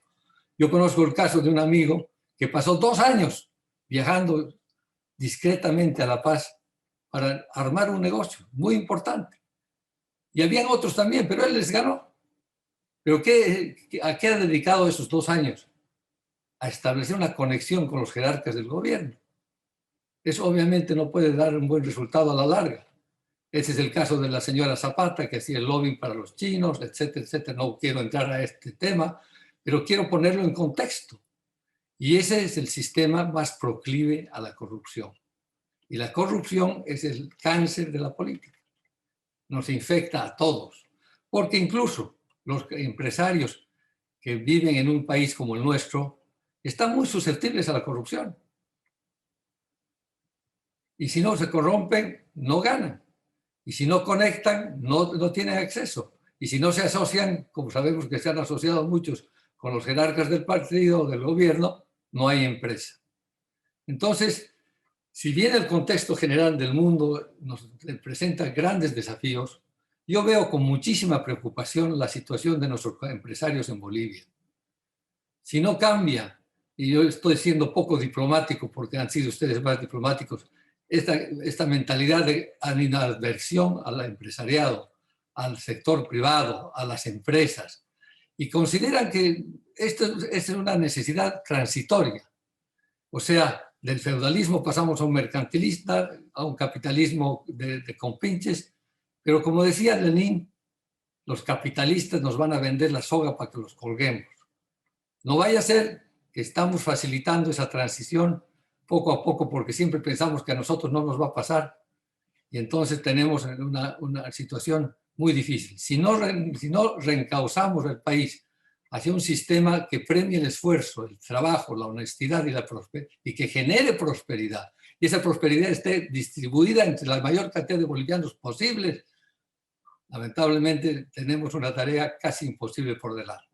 Yo conozco el caso de un amigo que pasó 2 años viajando discretamente a La Paz para armar un negocio muy importante. Y habían otros también, pero él les ganó. ¿Pero a qué ha dedicado esos 2 años? A establecer una conexión con los jerarcas del gobierno. Eso obviamente no puede dar un buen resultado a la larga. Ese es el caso de la señora Zapata, que hacía el lobbying para los chinos, etcétera, etcétera. No quiero entrar a este tema, pero quiero ponerlo en contexto. Y ese es el sistema más proclive a la corrupción. Y la corrupción es el cáncer de la política. Nos infecta a todos. Porque incluso los empresarios que viven en un país como el nuestro están muy susceptibles a la corrupción. Y si no se corrompen, no ganan. Y si no conectan, no tienen acceso. Y si no se asocian, como sabemos que se han asociado muchos con los jerarcas del partido o del gobierno, no hay empresa. Entonces, si bien el contexto general del mundo nos presenta grandes desafíos, yo veo con muchísima preocupación la situación de nuestros empresarios en Bolivia. Si no cambia, y yo estoy siendo poco diplomático porque han sido ustedes más diplomáticos, esta mentalidad de animadversión al empresariado, al sector privado, a las empresas, y consideran que esto es una necesidad transitoria. O sea, del feudalismo pasamos a un mercantilista, a un capitalismo de compinches, pero como decía Lenin, los capitalistas nos van a vender la soga para que los colguemos. No vaya a ser que estamos facilitando esa transición poco a poco porque siempre pensamos que a nosotros no nos va a pasar y entonces tenemos una situación muy difícil. Si no reencauzamos el país hacia un sistema que premie el esfuerzo, el trabajo, la honestidad y que genere prosperidad, y esa prosperidad esté distribuida entre la mayor cantidad de bolivianos posibles, lamentablemente tenemos una tarea casi imposible por delante.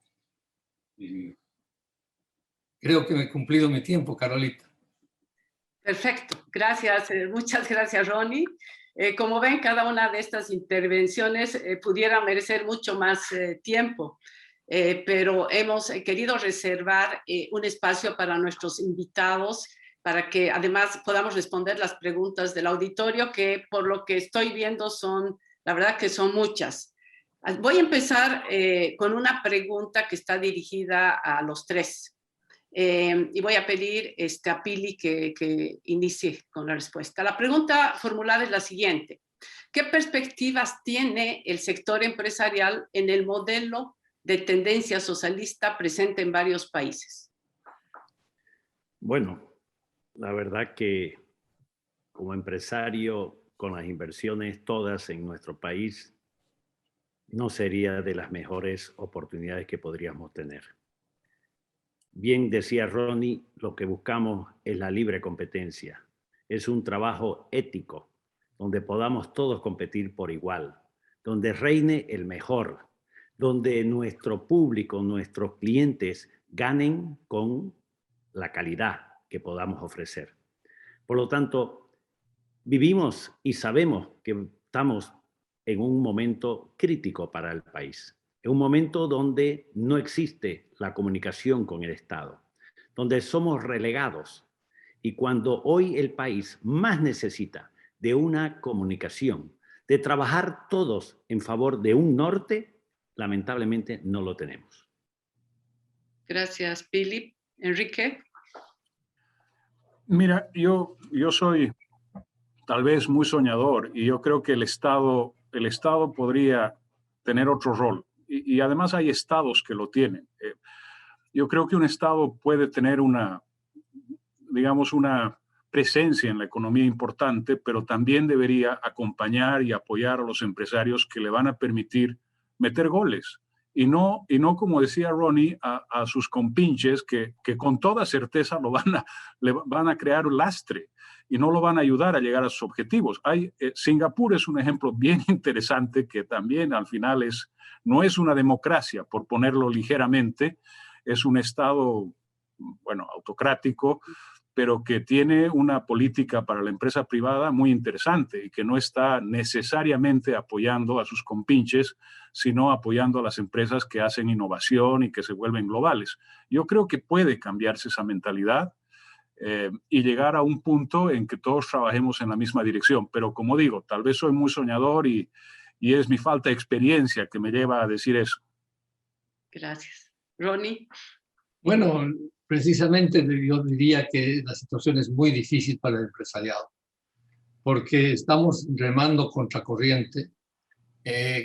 Creo que me he cumplido mi tiempo, Carolita. Perfecto, gracias, muchas gracias, Ronnie. Como ven, cada una de estas intervenciones pudiera merecer mucho más tiempo, pero hemos querido reservar un espacio para nuestros invitados, para que además podamos responder las preguntas del auditorio, que por lo que estoy viendo son, la verdad que son muchas. Voy a empezar con una pregunta que está dirigida a los tres. Y voy a pedir a Pili que inicie con la respuesta. La pregunta formulada es la siguiente. ¿Qué perspectivas tiene el sector empresarial en el modelo de tendencia socialista presente en varios países? Bueno, la verdad que como empresario, con las inversiones todas en nuestro país, no sería de las mejores oportunidades que podríamos tener. Bien decía Ronnie, lo que buscamos es la libre competencia. Es un trabajo ético, donde podamos todos competir por igual, donde reine el mejor, donde nuestro público, nuestros clientes ganen con la calidad que podamos ofrecer. Por lo tanto, vivimos y sabemos que estamos en un momento crítico para el país. Es un momento donde no existe la comunicación con el Estado, donde somos relegados. Y cuando hoy el país más necesita de una comunicación, de trabajar todos en favor de un norte, lamentablemente no lo tenemos. Gracias, Philip. Enrique. Mira, yo soy tal vez muy soñador y yo creo que el Estado podría tener otro rol. Y además hay estados que lo tienen. Yo creo que un estado puede tener una presencia en la economía importante, pero también debería acompañar y apoyar a los empresarios que le van a permitir meter goles. Y no como decía Ronnie, a sus compinches que con toda certeza le van a crear un lastre y no lo van a ayudar a llegar a sus objetivos. Singapur es un ejemplo bien interesante que también al final no es una democracia, por ponerlo ligeramente, es un estado, bueno, autocrático, pero que tiene una política para la empresa privada muy interesante y que no está necesariamente apoyando a sus compinches, sino apoyando a las empresas que hacen innovación y que se vuelven globales. Yo creo que puede cambiarse esa mentalidad y llegar a un punto en que todos trabajemos en la misma dirección. Pero como digo, tal vez soy muy soñador y es mi falta de experiencia que me lleva a decir eso. Gracias. Ronnie. Bueno, precisamente yo diría que la situación es muy difícil para el empresariado, porque estamos remando contracorriente,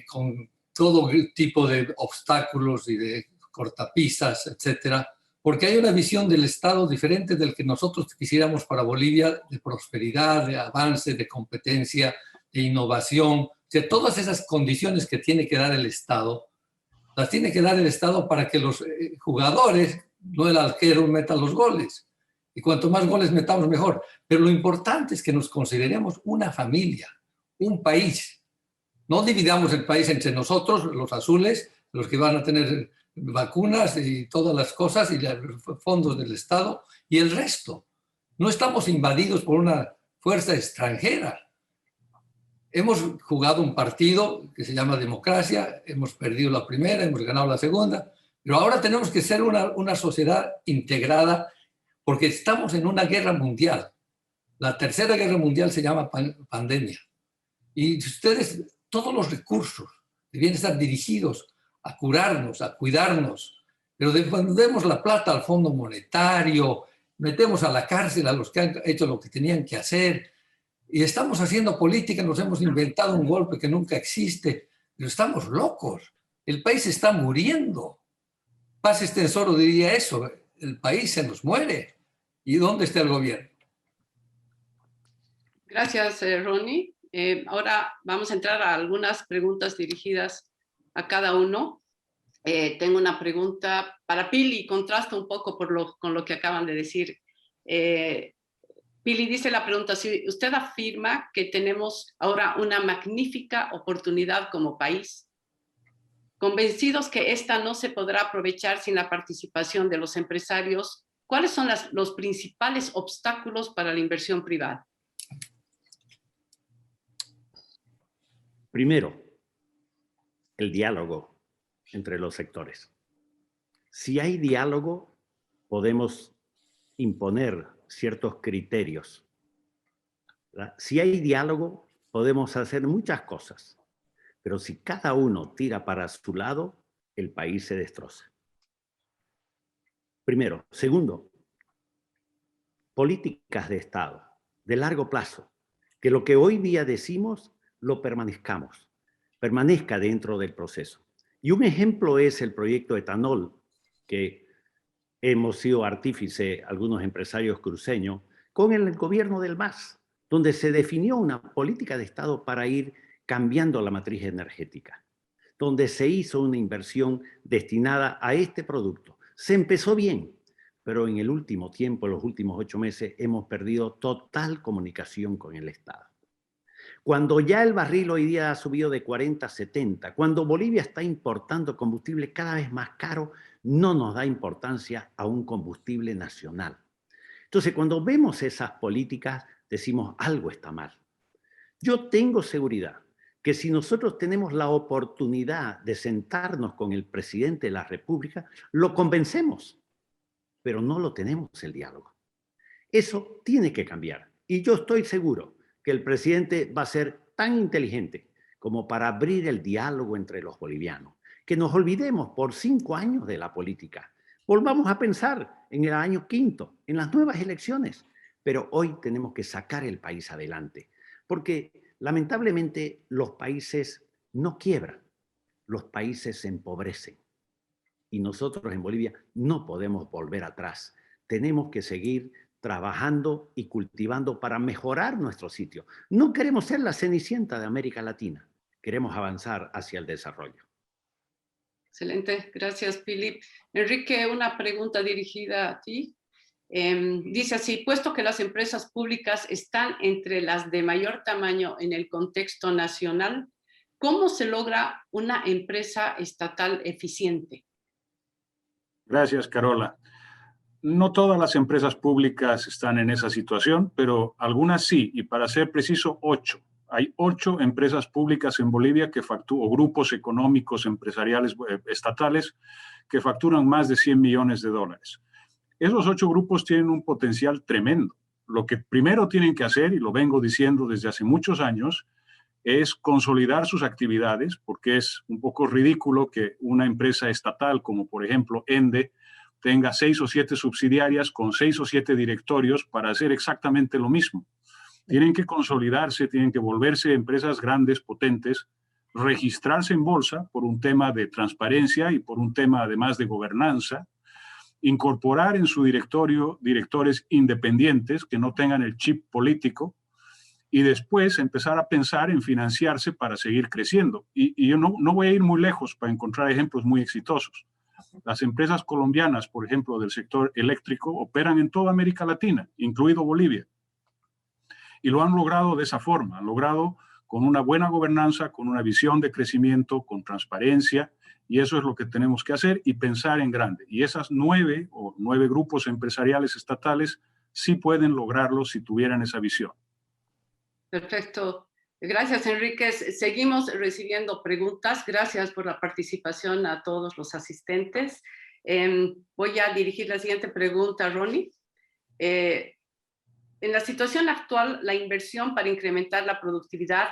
con todo tipo de obstáculos y de cortapisas, etcétera, porque hay una visión del Estado diferente del que nosotros quisiéramos para Bolivia, de prosperidad, de avance, de competencia, de innovación, de todas esas condiciones que tiene que dar el Estado, las tiene que dar el Estado para que los jugadores, no el arquero, metan los goles. Y cuanto más goles metamos, mejor. Pero lo importante es que nos consideremos una familia, un país. No dividamos el país entre nosotros, los azules, los que van a tener vacunas y todas las cosas y los fondos del Estado, y el resto. No estamos invadidos por una fuerza extranjera. Hemos jugado un partido que se llama democracia, hemos perdido la primera, hemos ganado la segunda, pero ahora tenemos que ser una sociedad integrada porque estamos en una guerra mundial. La tercera guerra mundial se llama pandemia. Y ustedes, todos los recursos deben estar dirigidos a curarnos, a cuidarnos, pero cuando demos la plata al Fondo Monetario, metemos a la cárcel a los que han hecho lo que tenían que hacer, y estamos haciendo política, nos hemos inventado un golpe que nunca existe, pero estamos locos. El país está muriendo. Paz Estenssoro diría eso, el país se nos muere. ¿Y dónde está el gobierno? Gracias, Ronnie. Ahora vamos a entrar a algunas preguntas dirigidas a cada uno. Tengo una pregunta para Pili, contrasta un poco con lo que acaban de decir. Pili dice la pregunta, si usted afirma que tenemos ahora una magnífica oportunidad como país, convencidos que esta no se podrá aprovechar sin la participación de los empresarios, ¿cuáles son los principales obstáculos para la inversión privada? Primero, el diálogo entre los sectores. Si hay diálogo, podemos imponer ciertos criterios, ¿verdad? Si hay diálogo, podemos hacer muchas cosas, pero si cada uno tira para su lado, el país se destroza. Primero. Segundo, políticas de Estado de largo plazo, que lo que hoy día decimos lo permanezca dentro del proceso. Y un ejemplo es el proyecto etanol, que hemos sido artífice, algunos empresarios cruceños, con el gobierno del MAS, donde se definió una política de Estado para ir cambiando la matriz energética, donde se hizo una inversión destinada a este producto. Se empezó bien, pero en el último tiempo, en los últimos 8 meses, hemos perdido total comunicación con el Estado. Cuando ya el barril hoy día ha subido de 40 a 70, cuando Bolivia está importando combustible cada vez más caro, no nos da importancia a un combustible nacional. Entonces, cuando vemos esas políticas, decimos algo está mal. Yo tengo seguridad que si nosotros tenemos la oportunidad de sentarnos con el presidente de la República, lo convencemos, pero no lo tenemos el diálogo. Eso tiene que cambiar. Y yo estoy seguro que el presidente va a ser tan inteligente como para abrir el diálogo entre los bolivianos, que nos olvidemos por 5 años de la política. Volvamos a pensar en el año 5º, en las nuevas elecciones, pero hoy tenemos que sacar el país adelante, porque lamentablemente los países no quiebran, los países se empobrecen. Y nosotros en Bolivia no podemos volver atrás. Tenemos que seguir trabajando y cultivando para mejorar nuestro sitio. No queremos ser la Cenicienta de América Latina. Queremos avanzar hacia el desarrollo. Excelente, gracias, Pili. Enrique, una pregunta dirigida a ti. Dice así, puesto que las empresas públicas están entre las de mayor tamaño en el contexto nacional, ¿cómo se logra una empresa estatal eficiente? Gracias, Carola. No todas las empresas públicas están en esa situación, pero algunas sí, y para ser preciso, 8. Hay 8 empresas públicas en Bolivia o grupos económicos empresariales estatales que facturan más de 100 millones de dólares. Esos 8 grupos tienen un potencial tremendo. Lo que primero tienen que hacer, y lo vengo diciendo desde hace muchos años, es consolidar sus actividades, porque es un poco ridículo que una empresa estatal, como por ejemplo ENDE, tenga 6 o 7 subsidiarias con 6 o 7 directorios para hacer exactamente lo mismo. Tienen que consolidarse, tienen que volverse empresas grandes, potentes, registrarse en bolsa por un tema de transparencia y por un tema además de gobernanza, incorporar en su directorio directores independientes que no tengan el chip político y después empezar a pensar en financiarse para seguir creciendo. Y yo no voy a ir muy lejos para encontrar ejemplos muy exitosos. Las empresas colombianas, por ejemplo, del sector eléctrico, operan en toda América Latina, incluido Bolivia. Y lo han logrado de esa forma, han logrado con una buena gobernanza, con una visión de crecimiento, con transparencia, y eso es lo que tenemos que hacer y pensar en grande. Y esas 9 grupos empresariales estatales sí pueden lograrlo si tuvieran esa visión. Perfecto. Gracias, Enrique. Seguimos recibiendo preguntas. Gracias por la participación a todos los asistentes. Voy a dirigir la siguiente pregunta a Ronnie. En la situación actual, la inversión para incrementar la productividad,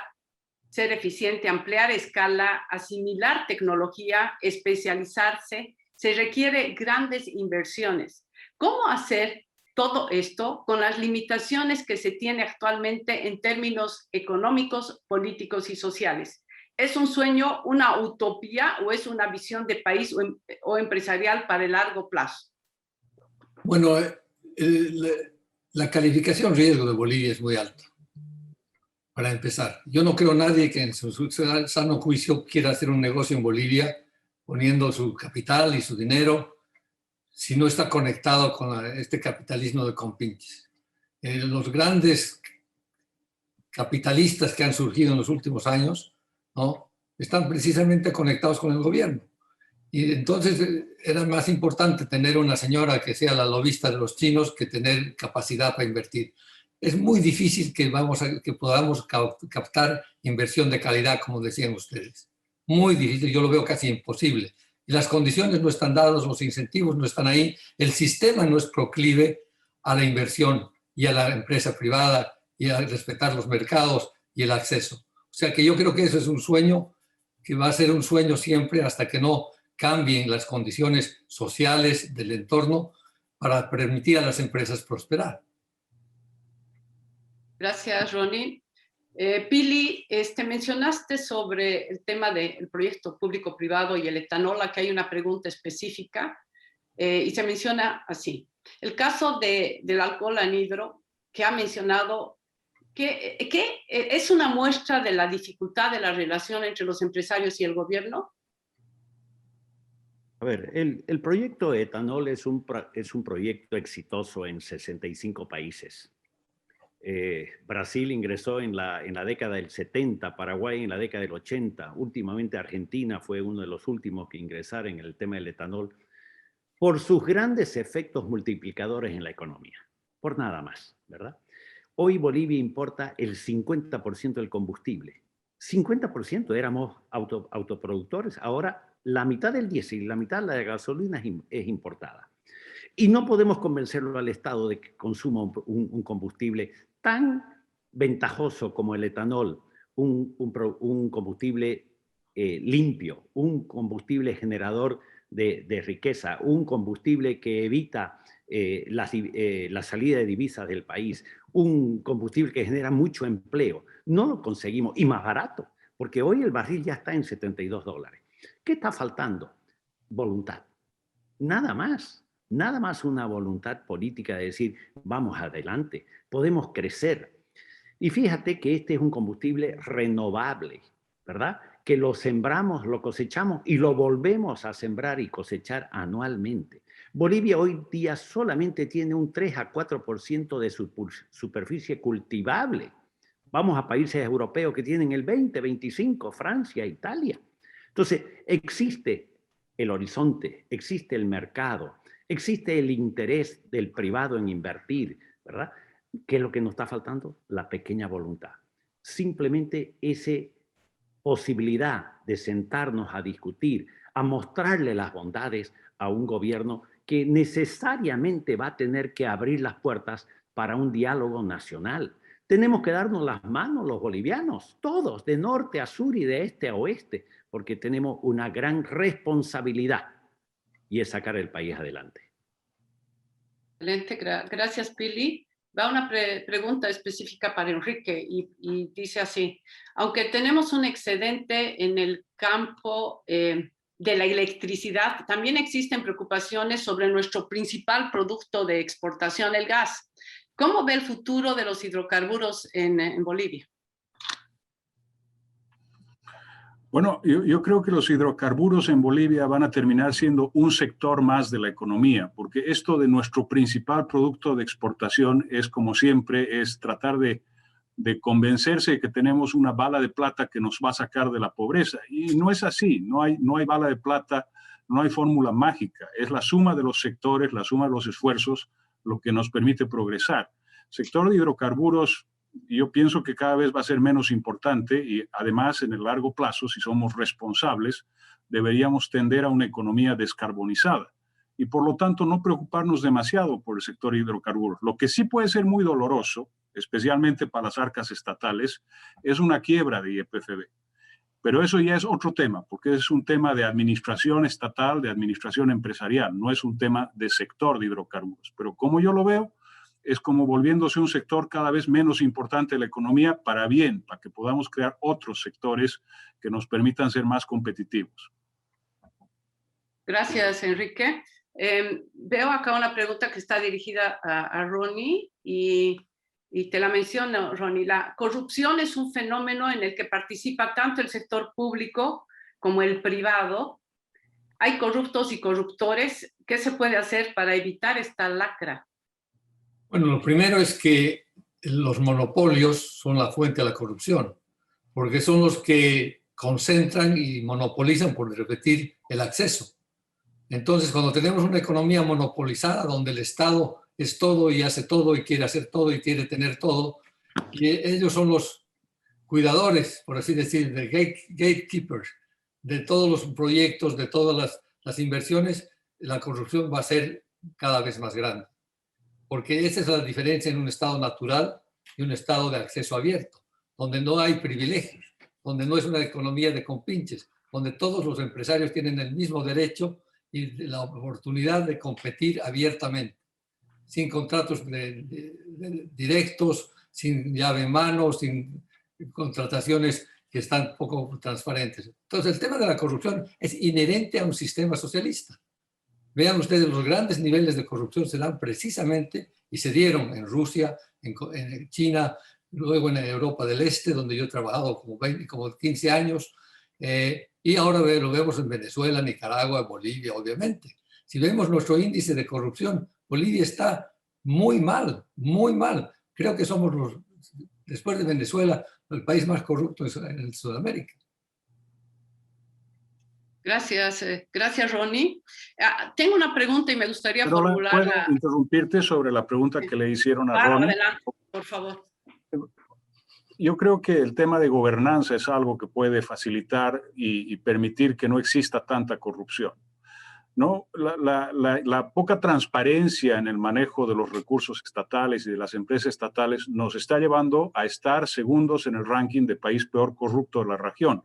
ser eficiente, ampliar escala, asimilar tecnología, especializarse, se requiere grandes inversiones. ¿Cómo hacer todo esto con las limitaciones que se tiene actualmente en términos económicos, políticos y sociales? ¿Es un sueño, una utopía o es una visión de país o empresarial para el largo plazo? Bueno, la calificación riesgo de Bolivia es muy alta. Para empezar, yo no creo nadie que en su sano juicio quiera hacer un negocio en Bolivia poniendo su capital y su dinero si no está conectado con este capitalismo de compinches. Los grandes capitalistas que han surgido en los últimos años, ¿no?, están precisamente conectados con el gobierno. Y entonces era más importante tener una señora que sea la lobista de los chinos que tener capacidad para invertir. Es muy difícil que podamos captar inversión de calidad, como decían ustedes. Muy difícil, yo lo veo casi imposible. Y las condiciones no están dadas, los incentivos no están ahí, el sistema no es proclive a la inversión y a la empresa privada y a respetar los mercados y el acceso. O sea que yo creo que eso es un sueño que va a ser un sueño siempre hasta que no cambien las condiciones sociales del entorno para permitir a las empresas prosperar. Gracias, Ronnie. Pili, mencionaste sobre el tema del proyecto público-privado y el etanol. Aquí hay una pregunta específica y se menciona así. El caso del alcohol anhidro que ha mencionado que es una muestra de la dificultad de la relación entre los empresarios y el gobierno. A ver, el proyecto etanol es un proyecto exitoso en 65 países. Brasil ingresó en la década del 70, Paraguay en la década del 80, últimamente Argentina fue uno de los últimos que ingresaron en el tema del etanol, por sus grandes efectos multiplicadores en la economía, por nada más, ¿verdad? Hoy Bolivia importa el 50% del combustible. 50% éramos autoproductores, ahora la mitad del diésel y la mitad de la gasolina es importada. Y no podemos convencerlo al Estado de que consuma un combustible tan ventajoso como el etanol, un combustible limpio, un combustible generador de riqueza, un combustible que evita la salida de divisas del país, un combustible que genera mucho empleo. No lo conseguimos, y más barato, porque hoy el barril ya está en $72. ¿Qué está faltando? Voluntad. Nada más. nada más una voluntad política de decir, vamos adelante, podemos crecer. Y fíjate que este es un combustible renovable, ¿verdad? Que lo sembramos, lo cosechamos y lo volvemos a sembrar y cosechar anualmente. Bolivia hoy día solamente tiene un 3 a 4% de su superficie cultivable. Vamos a países europeos que tienen el 20, 25, Francia, Italia. Entonces, existe el horizonte, existe el mercado, existe el interés del privado en invertir, ¿verdad? ¿Qué es lo que nos está faltando? La pequeña voluntad. Simplemente esa posibilidad de sentarnos a discutir, a mostrarle las bondades a un gobierno que necesariamente va a tener que abrir las puertas para un diálogo nacional. Tenemos que darnos las manos los bolivianos, todos, de norte a sur y de este a oeste, porque tenemos una gran responsabilidad y es sacar el país adelante. Excelente, gracias Pili. Va una pregunta específica para Enrique y dice así: aunque tenemos un excedente en el campo de la electricidad, también existen preocupaciones sobre nuestro principal producto de exportación, el gas. ¿Cómo ve el futuro de los hidrocarburos en Bolivia? Bueno, yo creo que los hidrocarburos en Bolivia van a terminar siendo un sector más de la economía, porque esto de nuestro principal producto de exportación es, como siempre, es tratar de convencerse de que tenemos una bala de plata que nos va a sacar de la pobreza. Y no es así, no hay bala de plata, no hay fórmula mágica, es la suma de los sectores, la suma de los esfuerzos, lo que nos permite progresar. Sector de hidrocarburos, yo pienso que cada vez va a ser menos importante y además en el largo plazo, si somos responsables, deberíamos tender a una economía descarbonizada y por lo tanto no preocuparnos demasiado por el sector de hidrocarburos. Lo que sí puede ser muy doloroso, especialmente para las arcas estatales, es una quiebra de YPFB. Pero eso ya es otro tema, porque es un tema de administración estatal, de administración empresarial, no es un tema de sector de hidrocarburos. Pero como yo lo veo, es como volviéndose un sector cada vez menos importante de la economía para bien, para que podamos crear otros sectores que nos permitan ser más competitivos. Gracias, Enrique. Veo acá una pregunta que está dirigida a Ronnie y te la menciono, Ronnie. La corrupción es un fenómeno en el que participa tanto el sector público como el privado. Hay corruptos y corruptores. ¿Qué se puede hacer para evitar esta lacra? Bueno, lo primero es que los monopolios son la fuente de la corrupción, porque son los que concentran y monopolizan, por repetir, el acceso. Entonces, cuando tenemos una economía monopolizada, donde el Estado es todo y hace todo y quiere hacer todo y quiere tener todo, y ellos son los cuidadores, por así decir, de gatekeepers, de todos los proyectos, de todas las inversiones, la corrupción va a ser cada vez más grande. Porque esa es la diferencia en un estado natural y un estado de acceso abierto, donde no hay privilegios, donde no es una economía de compinches, donde todos los empresarios tienen el mismo derecho y la oportunidad de competir abiertamente, sin contratos directos, sin llave en mano, sin contrataciones que están poco transparentes. Entonces, el tema de la corrupción es inherente a un sistema socialista. Vean ustedes, los grandes niveles de corrupción se dan precisamente y se dieron en Rusia, en China, luego en Europa del Este, donde yo he trabajado como 15 años, y ahora lo vemos en Venezuela, Nicaragua, Bolivia, obviamente. Si vemos nuestro índice de corrupción, Bolivia está muy mal, muy mal. Creo que somos, después de Venezuela, el país más corrupto en Sudamérica. Gracias, gracias Ronnie. Tengo una pregunta y me gustaría formularla. ¿Puedo interrumpirte sobre la pregunta que le hicieron a Ronnie? Adelante, por favor. Yo creo que el tema de gobernanza es algo que puede facilitar y permitir que no exista tanta corrupción, ¿no? La poca transparencia en el manejo de los recursos estatales y de las empresas estatales nos está llevando a estar segundos en el ranking de país peor corrupto de la región.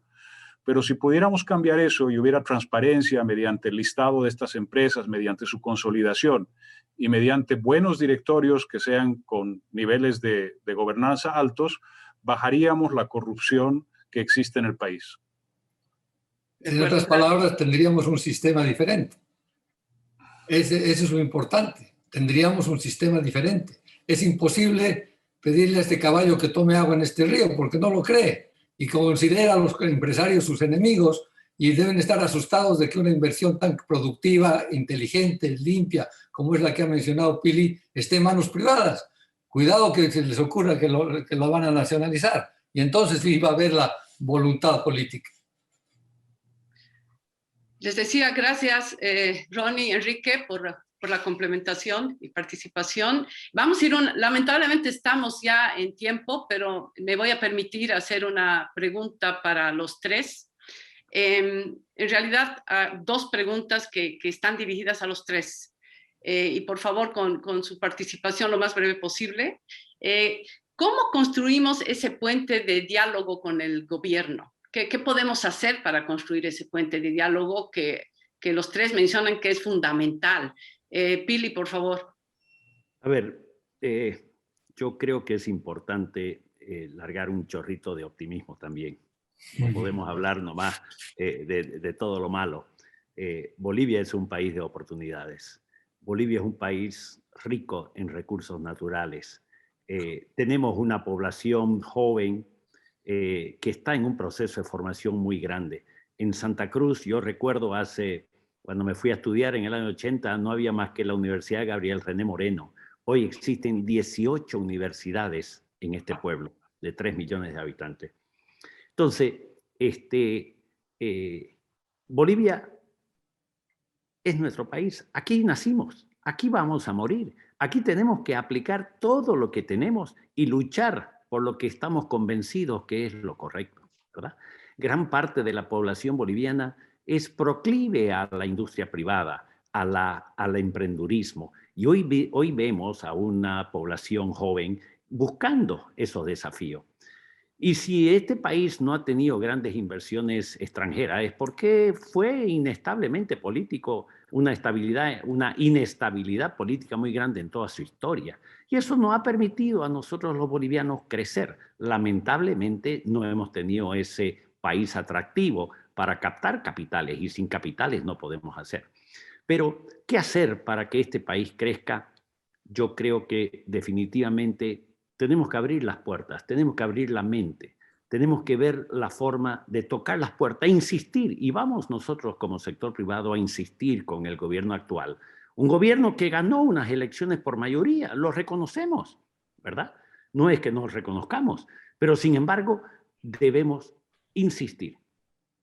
Pero si pudiéramos cambiar eso y hubiera transparencia mediante el listado de estas empresas, mediante su consolidación y mediante buenos directorios que sean con niveles de gobernanza altos, bajaríamos la corrupción que existe en el país. En otras palabras, tendríamos un sistema diferente. Eso es lo importante. Tendríamos un sistema diferente. Es imposible pedirle a este caballo que tome agua en este río porque no lo cree y considera a los empresarios sus enemigos y deben estar asustados de que una inversión tan productiva, inteligente, limpia, como es la que ha mencionado Pili, esté en manos privadas. Cuidado que se les ocurra que lo van a nacionalizar. Y entonces sí va a haber la voluntad política. Les decía gracias, Ronnie y Enrique, por la complementación y participación. Vamos a ir, lamentablemente estamos ya en tiempo, pero me voy a permitir hacer una pregunta para los tres. En realidad, dos preguntas que están dirigidas a los tres. Y por favor, con su participación lo más breve posible. ¿Cómo construimos ese puente de diálogo con el gobierno? ¿Qué podemos hacer para construir ese puente de diálogo que los tres mencionan que es fundamental? Pili, por favor. A ver, yo creo que es importante largar un chorrito de optimismo también. No podemos hablar nomás de todo lo malo. Bolivia es un país de oportunidades. Bolivia es un país rico en recursos naturales. Tenemos una población joven que está en un proceso de formación muy grande. En Santa Cruz, yo recuerdo cuando me fui a estudiar en el año 80, no había más que la Universidad Gabriel René Moreno. Hoy existen 18 universidades en este pueblo de 3 millones de habitantes. Entonces, Bolivia es nuestro país. Aquí nacimos, aquí vamos a morir. Aquí tenemos que aplicar todo lo que tenemos y luchar por lo que estamos convencidos que es lo correcto, ¿verdad? Gran parte de la población boliviana es proclive a la industria privada, al emprendurismo. Y hoy vemos a una población joven buscando esos desafíos. Y si este país no ha tenido grandes inversiones extranjeras es porque fue inestablemente político, una inestabilidad política muy grande en toda su historia. Y eso no ha permitido a nosotros los bolivianos crecer. Lamentablemente no hemos tenido ese país atractivo para captar capitales y sin capitales no podemos hacer. Pero, ¿qué hacer para que este país crezca? Yo creo que definitivamente tenemos que abrir las puertas, tenemos que abrir la mente, tenemos que ver la forma de tocar las puertas, insistir, y vamos nosotros como sector privado a insistir con el gobierno actual. Un gobierno que ganó unas elecciones por mayoría, lo reconocemos, ¿verdad? No es que nos reconozcamos, pero sin embargo debemos insistir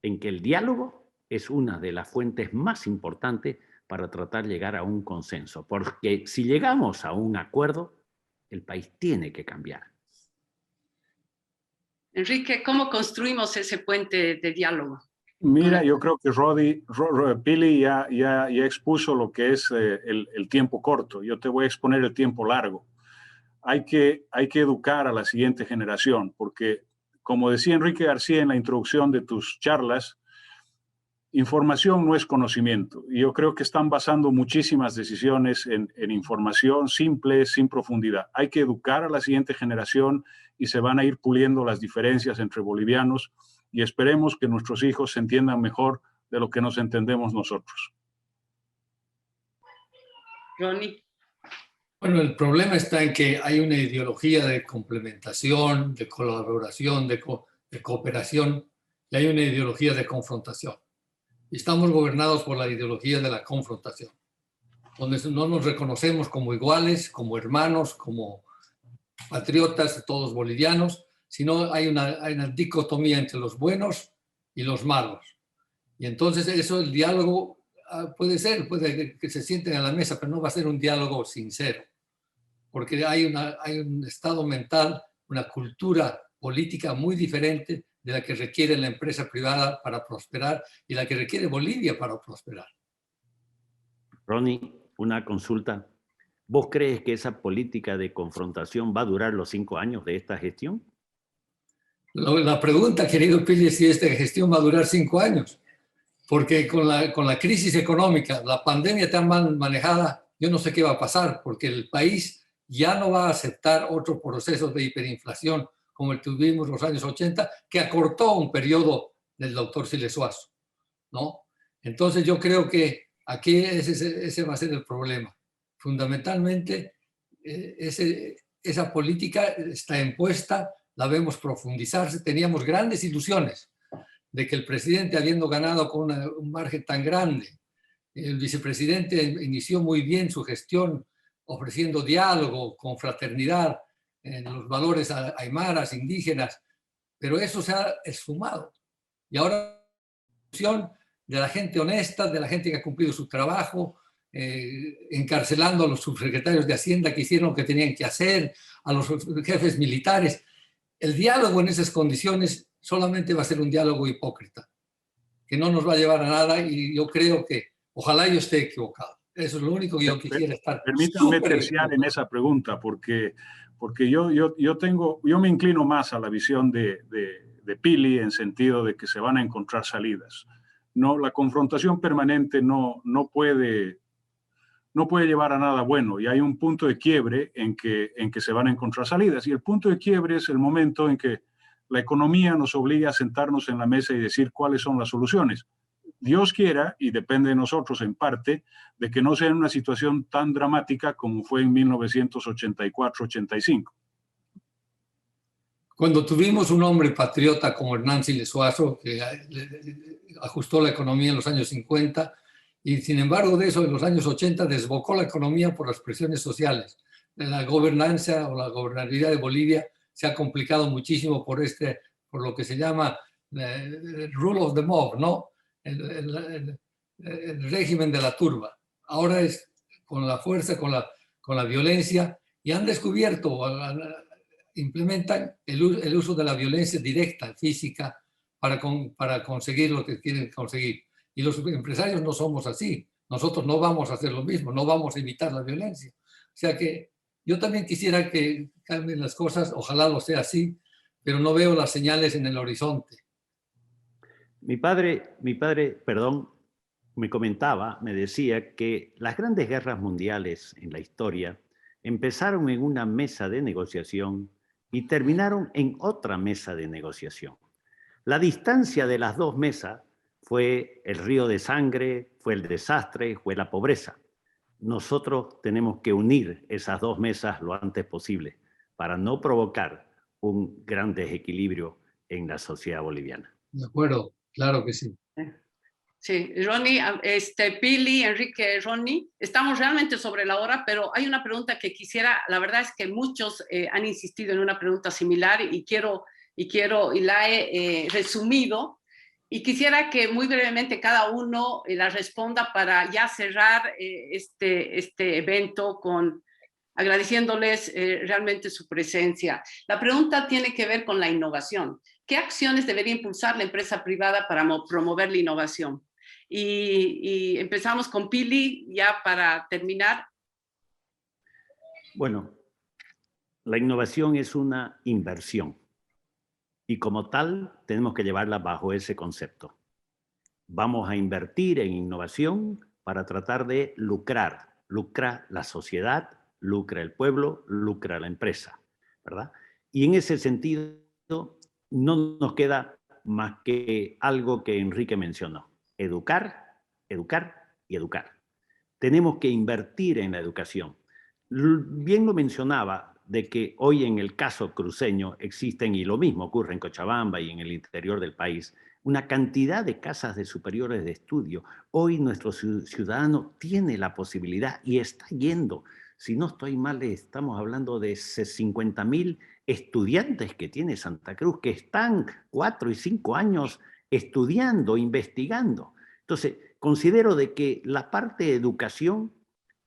en que el diálogo es una de las fuentes más importantes para tratar de llegar a un consenso, porque si llegamos a un acuerdo, el país tiene que cambiar. Enrique, ¿cómo construimos ese puente de diálogo? Mira, yo creo que Pili ya expuso lo que es el tiempo corto. Yo te voy a exponer el tiempo largo. Hay que educar a la siguiente generación, porque como decía Enrique García en la introducción de tus charlas, información no es conocimiento. Y yo creo que están basando muchísimas decisiones en información simple, sin profundidad. Hay que educar a la siguiente generación y se van a ir puliendo las diferencias entre bolivianos y esperemos que nuestros hijos se entiendan mejor de lo que nos entendemos nosotros. Ronnie. Bueno, el problema está en que hay una ideología de complementación, de colaboración, de cooperación, y hay una ideología de confrontación. Estamos gobernados por la ideología de la confrontación, donde no nos reconocemos como iguales, como hermanos, como patriotas, todos bolivianos, sino hay una dicotomía entre los buenos y los malos. Y entonces eso, el diálogo puede que se sienten a la mesa, pero no va a ser un diálogo sincero, porque hay un estado mental, una cultura política muy diferente de la que requiere la empresa privada para prosperar y la que requiere Bolivia para prosperar. Ronnie, una consulta. ¿Vos crees que esa política de confrontación va a durar los 5 años de esta gestión? La pregunta, querido Pili, es si esta gestión va a durar 5 años. Porque con la crisis económica, la pandemia tan mal manejada, yo no sé qué va a pasar, porque el país ya no va a aceptar otro proceso de hiperinflación como el que tuvimos en los años 80, que acortó un periodo del doctor Siles Suazo, ¿no? Entonces yo creo que Aquí ese va a ser el problema. Fundamentalmente, esa política está impuesta, la vemos profundizarse. Teníamos grandes ilusiones de que el presidente, habiendo ganado con un margen tan grande, el vicepresidente inició muy bien su gestión, ofreciendo diálogo, confraternidad, en los valores aymaras, indígenas, pero eso se ha esfumado. Y ahora de la gente honesta, de la gente que ha cumplido su trabajo, encarcelando a los subsecretarios de Hacienda que hicieron lo que tenían que hacer, a los jefes militares. El diálogo en esas condiciones solamente va a ser un diálogo hipócrita, que no nos va a llevar a nada, y yo creo que ojalá yo esté equivocado. Eso es lo único que yo quisiera estar. Permítanme terciar en esa pregunta, porque yo me inclino más a la visión de Pili, en sentido de que se van a encontrar salidas. No, la confrontación permanente no puede llevar a nada bueno, y hay un punto de quiebre en que se van a encontrar salidas, y el punto de quiebre es el momento en que la economía nos obliga a sentarnos en la mesa y decir cuáles son las soluciones. Dios quiera, y depende de nosotros en parte, de que no sea una situación tan dramática como fue en 1984-85. Cuando tuvimos un hombre patriota como Hernán Siles Suazo, que ajustó la economía en los años 50, y sin embargo de eso en los años 80 desbocó la economía por las presiones sociales. La gobernanza o la gobernabilidad de Bolivia se ha complicado muchísimo por lo que se llama el rule of the mob, ¿no? El régimen de la turba. Ahora es con la fuerza, con la violencia, y han descubierto, implementan el uso de la violencia directa, física, para conseguir lo que quieren conseguir. Y los empresarios no somos así. Nosotros no vamos a hacer lo mismo, no vamos a evitar la violencia. O sea que yo también quisiera que cambien las cosas, ojalá lo sea así, pero no veo las señales en el horizonte. Mi padre, perdón, me decía que las grandes guerras mundiales en la historia empezaron en una mesa de negociación y terminaron en otra mesa de negociación. La distancia de las dos mesas fue el río de sangre, fue el desastre, fue la pobreza. Nosotros tenemos que unir esas dos mesas lo antes posible para no provocar un gran desequilibrio en la sociedad boliviana. De acuerdo, claro que sí. Sí, Ronnie, Pili, Enrique, Ronnie, estamos realmente sobre la hora, pero hay una pregunta que quisiera, la verdad es que muchos han insistido en una pregunta similar y la he resumido, y quisiera que muy brevemente cada uno la responda para ya cerrar este evento agradeciéndoles realmente su presencia. La pregunta tiene que ver con la innovación. ¿Qué acciones debería impulsar la empresa privada para promover la innovación? Y empezamos con Pili, ya para terminar. Bueno, la innovación es una inversión y como tal tenemos que llevarla bajo ese concepto. Vamos a invertir en innovación para tratar de lucrar. Lucra la sociedad, lucra el pueblo, lucra la empresa, ¿verdad? Y en ese sentido no nos queda más que algo que Enrique mencionó: educar, educar y educar. Tenemos que invertir en la educación. Bien lo mencionaba, de que hoy en el caso cruceño existen, y lo mismo ocurre en Cochabamba y en el interior del país, una cantidad de casas de superiores de estudio. Hoy nuestro ciudadano tiene la posibilidad y está yendo. Si no estoy mal, estamos hablando de 50.000 estudiantes que tiene Santa Cruz, que están 4 y 5 años estudiando, investigando. Entonces, considero de que la parte de educación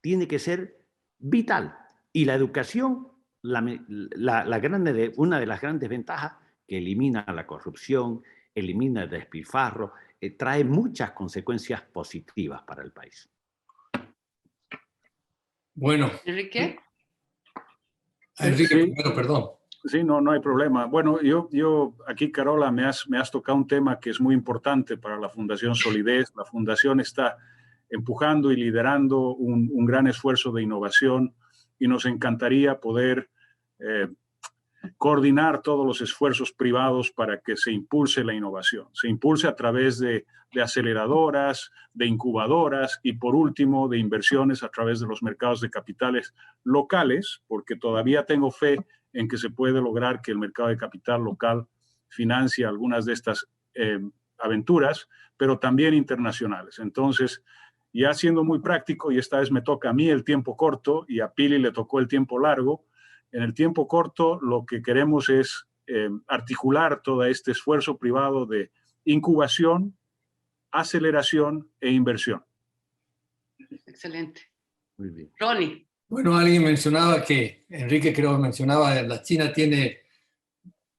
tiene que ser vital. Y la educación, una de las grandes ventajas, que elimina la corrupción, elimina el despilfarro, trae muchas consecuencias positivas para el país. Bueno. Enrique. Enrique, sí. Primero, perdón. Sí, no hay problema. Bueno, yo aquí, Carola, me has tocado un tema que es muy importante para la Fundación Solidez. La Fundación está empujando y liderando un gran esfuerzo de innovación, y nos encantaría poder coordinar todos los esfuerzos privados para que se impulse la innovación. Se impulse a través de aceleradoras, de incubadoras y, por último, de inversiones a través de los mercados de capitales locales, porque todavía tengo fe en que se puede lograr que el mercado de capital local financie algunas de estas aventuras, pero también internacionales. Entonces, ya siendo muy práctico, y esta vez me toca a mí el tiempo corto y a Pili le tocó el tiempo largo, en el tiempo corto lo que queremos es articular todo este esfuerzo privado de incubación, aceleración e inversión. Excelente. Muy bien. Ronnie. Bueno, alguien mencionaba que, Enrique creo que mencionaba, la China tiene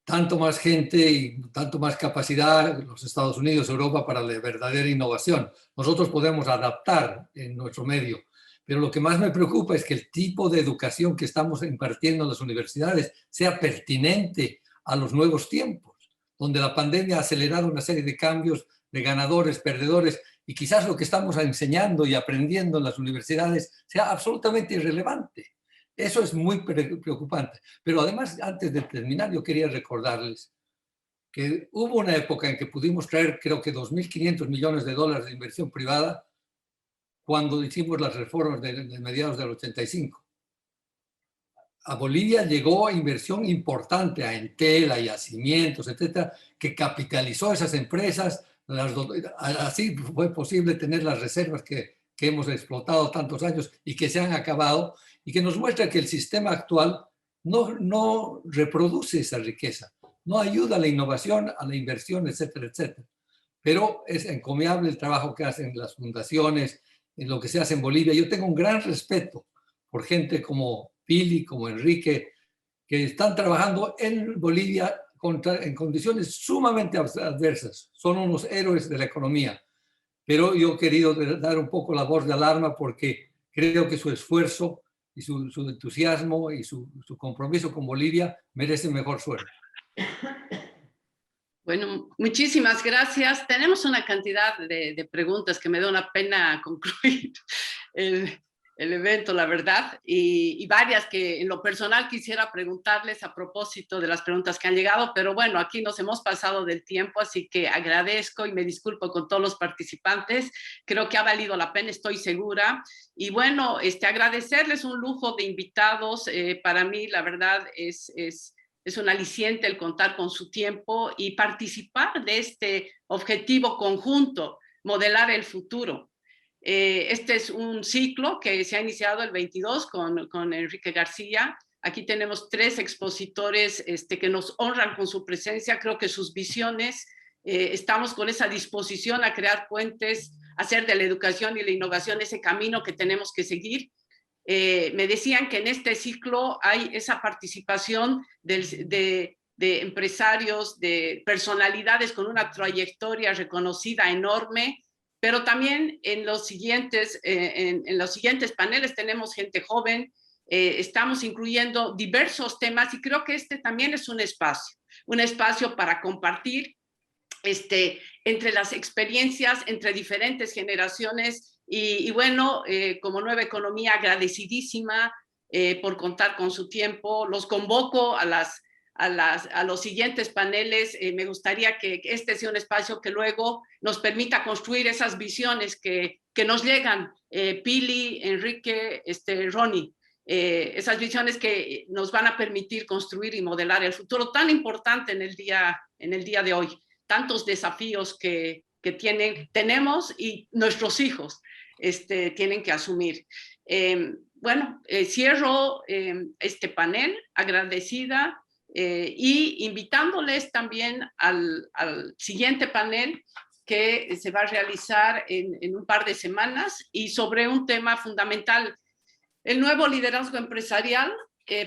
tanto más gente y tanto más capacidad, los Estados Unidos, Europa, para la verdadera innovación. Nosotros podemos adaptar en nuestro medio, pero lo que más me preocupa es que el tipo de educación que estamos impartiendo en las universidades sea pertinente a los nuevos tiempos, donde la pandemia ha acelerado una serie de cambios de ganadores, perdedores, y quizás lo que estamos enseñando y aprendiendo en las universidades sea absolutamente irrelevante. Eso es muy preocupante. Pero además, antes de terminar, yo quería recordarles que hubo una época en que pudimos traer, creo que $2.500 millones de inversión privada cuando hicimos las reformas de mediados del 85. A Bolivia llegó inversión importante a Entel, a Yacimientos, etcétera, que capitalizó esas empresas. Así fue posible tener las reservas que hemos explotado tantos años y que se han acabado, y que nos muestra que el sistema actual no reproduce esa riqueza, no ayuda a la innovación, a la inversión, etcétera, etcétera. Pero es encomiable el trabajo que hacen las fundaciones, en lo que se hace en Bolivia. Yo tengo un gran respeto por gente como Pili, como Enrique, que están trabajando en Bolivia en condiciones sumamente adversas. Son unos héroes de la economía. Pero yo he querido dar un poco la voz de alarma porque creo que su esfuerzo y su entusiasmo y su compromiso con Bolivia merecen mejor suerte. Bueno, muchísimas gracias. Tenemos una cantidad de preguntas que me da una pena concluir el evento, la verdad, y varias que en lo personal quisiera preguntarles a propósito de las preguntas que han llegado, pero bueno, aquí nos hemos pasado del tiempo, así que agradezco y me disculpo con todos los participantes. Creo que ha valido la pena, estoy segura. Y bueno, agradecerles un lujo de invitados. Para mí, la verdad, es un aliciente el contar con su tiempo y participar de este objetivo conjunto, modelar el futuro. Este es un ciclo que se ha iniciado el 22 con Enrique García. Aquí tenemos 3 expositores que nos honran con su presencia. Creo que sus visiones, estamos con esa disposición a crear puentes, hacer de la educación y la innovación ese camino que tenemos que seguir. Me decían que en este ciclo hay esa participación de empresarios, de personalidades con una trayectoria reconocida enorme, pero también en los siguientes paneles tenemos gente joven, estamos incluyendo diversos temas y creo que este también es un espacio para compartir entre las experiencias, entre diferentes generaciones y bueno, como Nueva Economía, agradecidísima por contar con su tiempo. Los convoco a los siguientes paneles. Me gustaría que este sea un espacio que luego nos permita construir esas visiones que nos llegan, Pili, Enrique, Ronnie, esas visiones que nos van a permitir construir y modelar el futuro tan importante en el día de hoy. Tantos desafíos que tenemos y nuestros hijos tienen que asumir. Bueno, cierro este panel agradecida y invitándoles también al siguiente panel que se va a realizar en un par de semanas y sobre un tema fundamental, el nuevo liderazgo empresarial.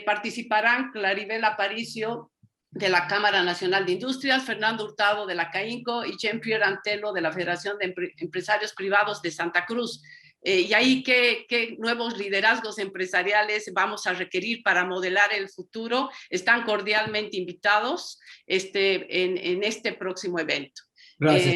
Participarán Claribel Aparicio de la Cámara Nacional de Industrias, Fernando Hurtado de la CAINCO y Jean-Pierre Antelo de la Federación de Empresarios Privados de Santa Cruz. Y ahí, ¿qué nuevos liderazgos empresariales vamos a requerir para modelar el futuro? Están cordialmente invitados en este próximo evento. Gracias.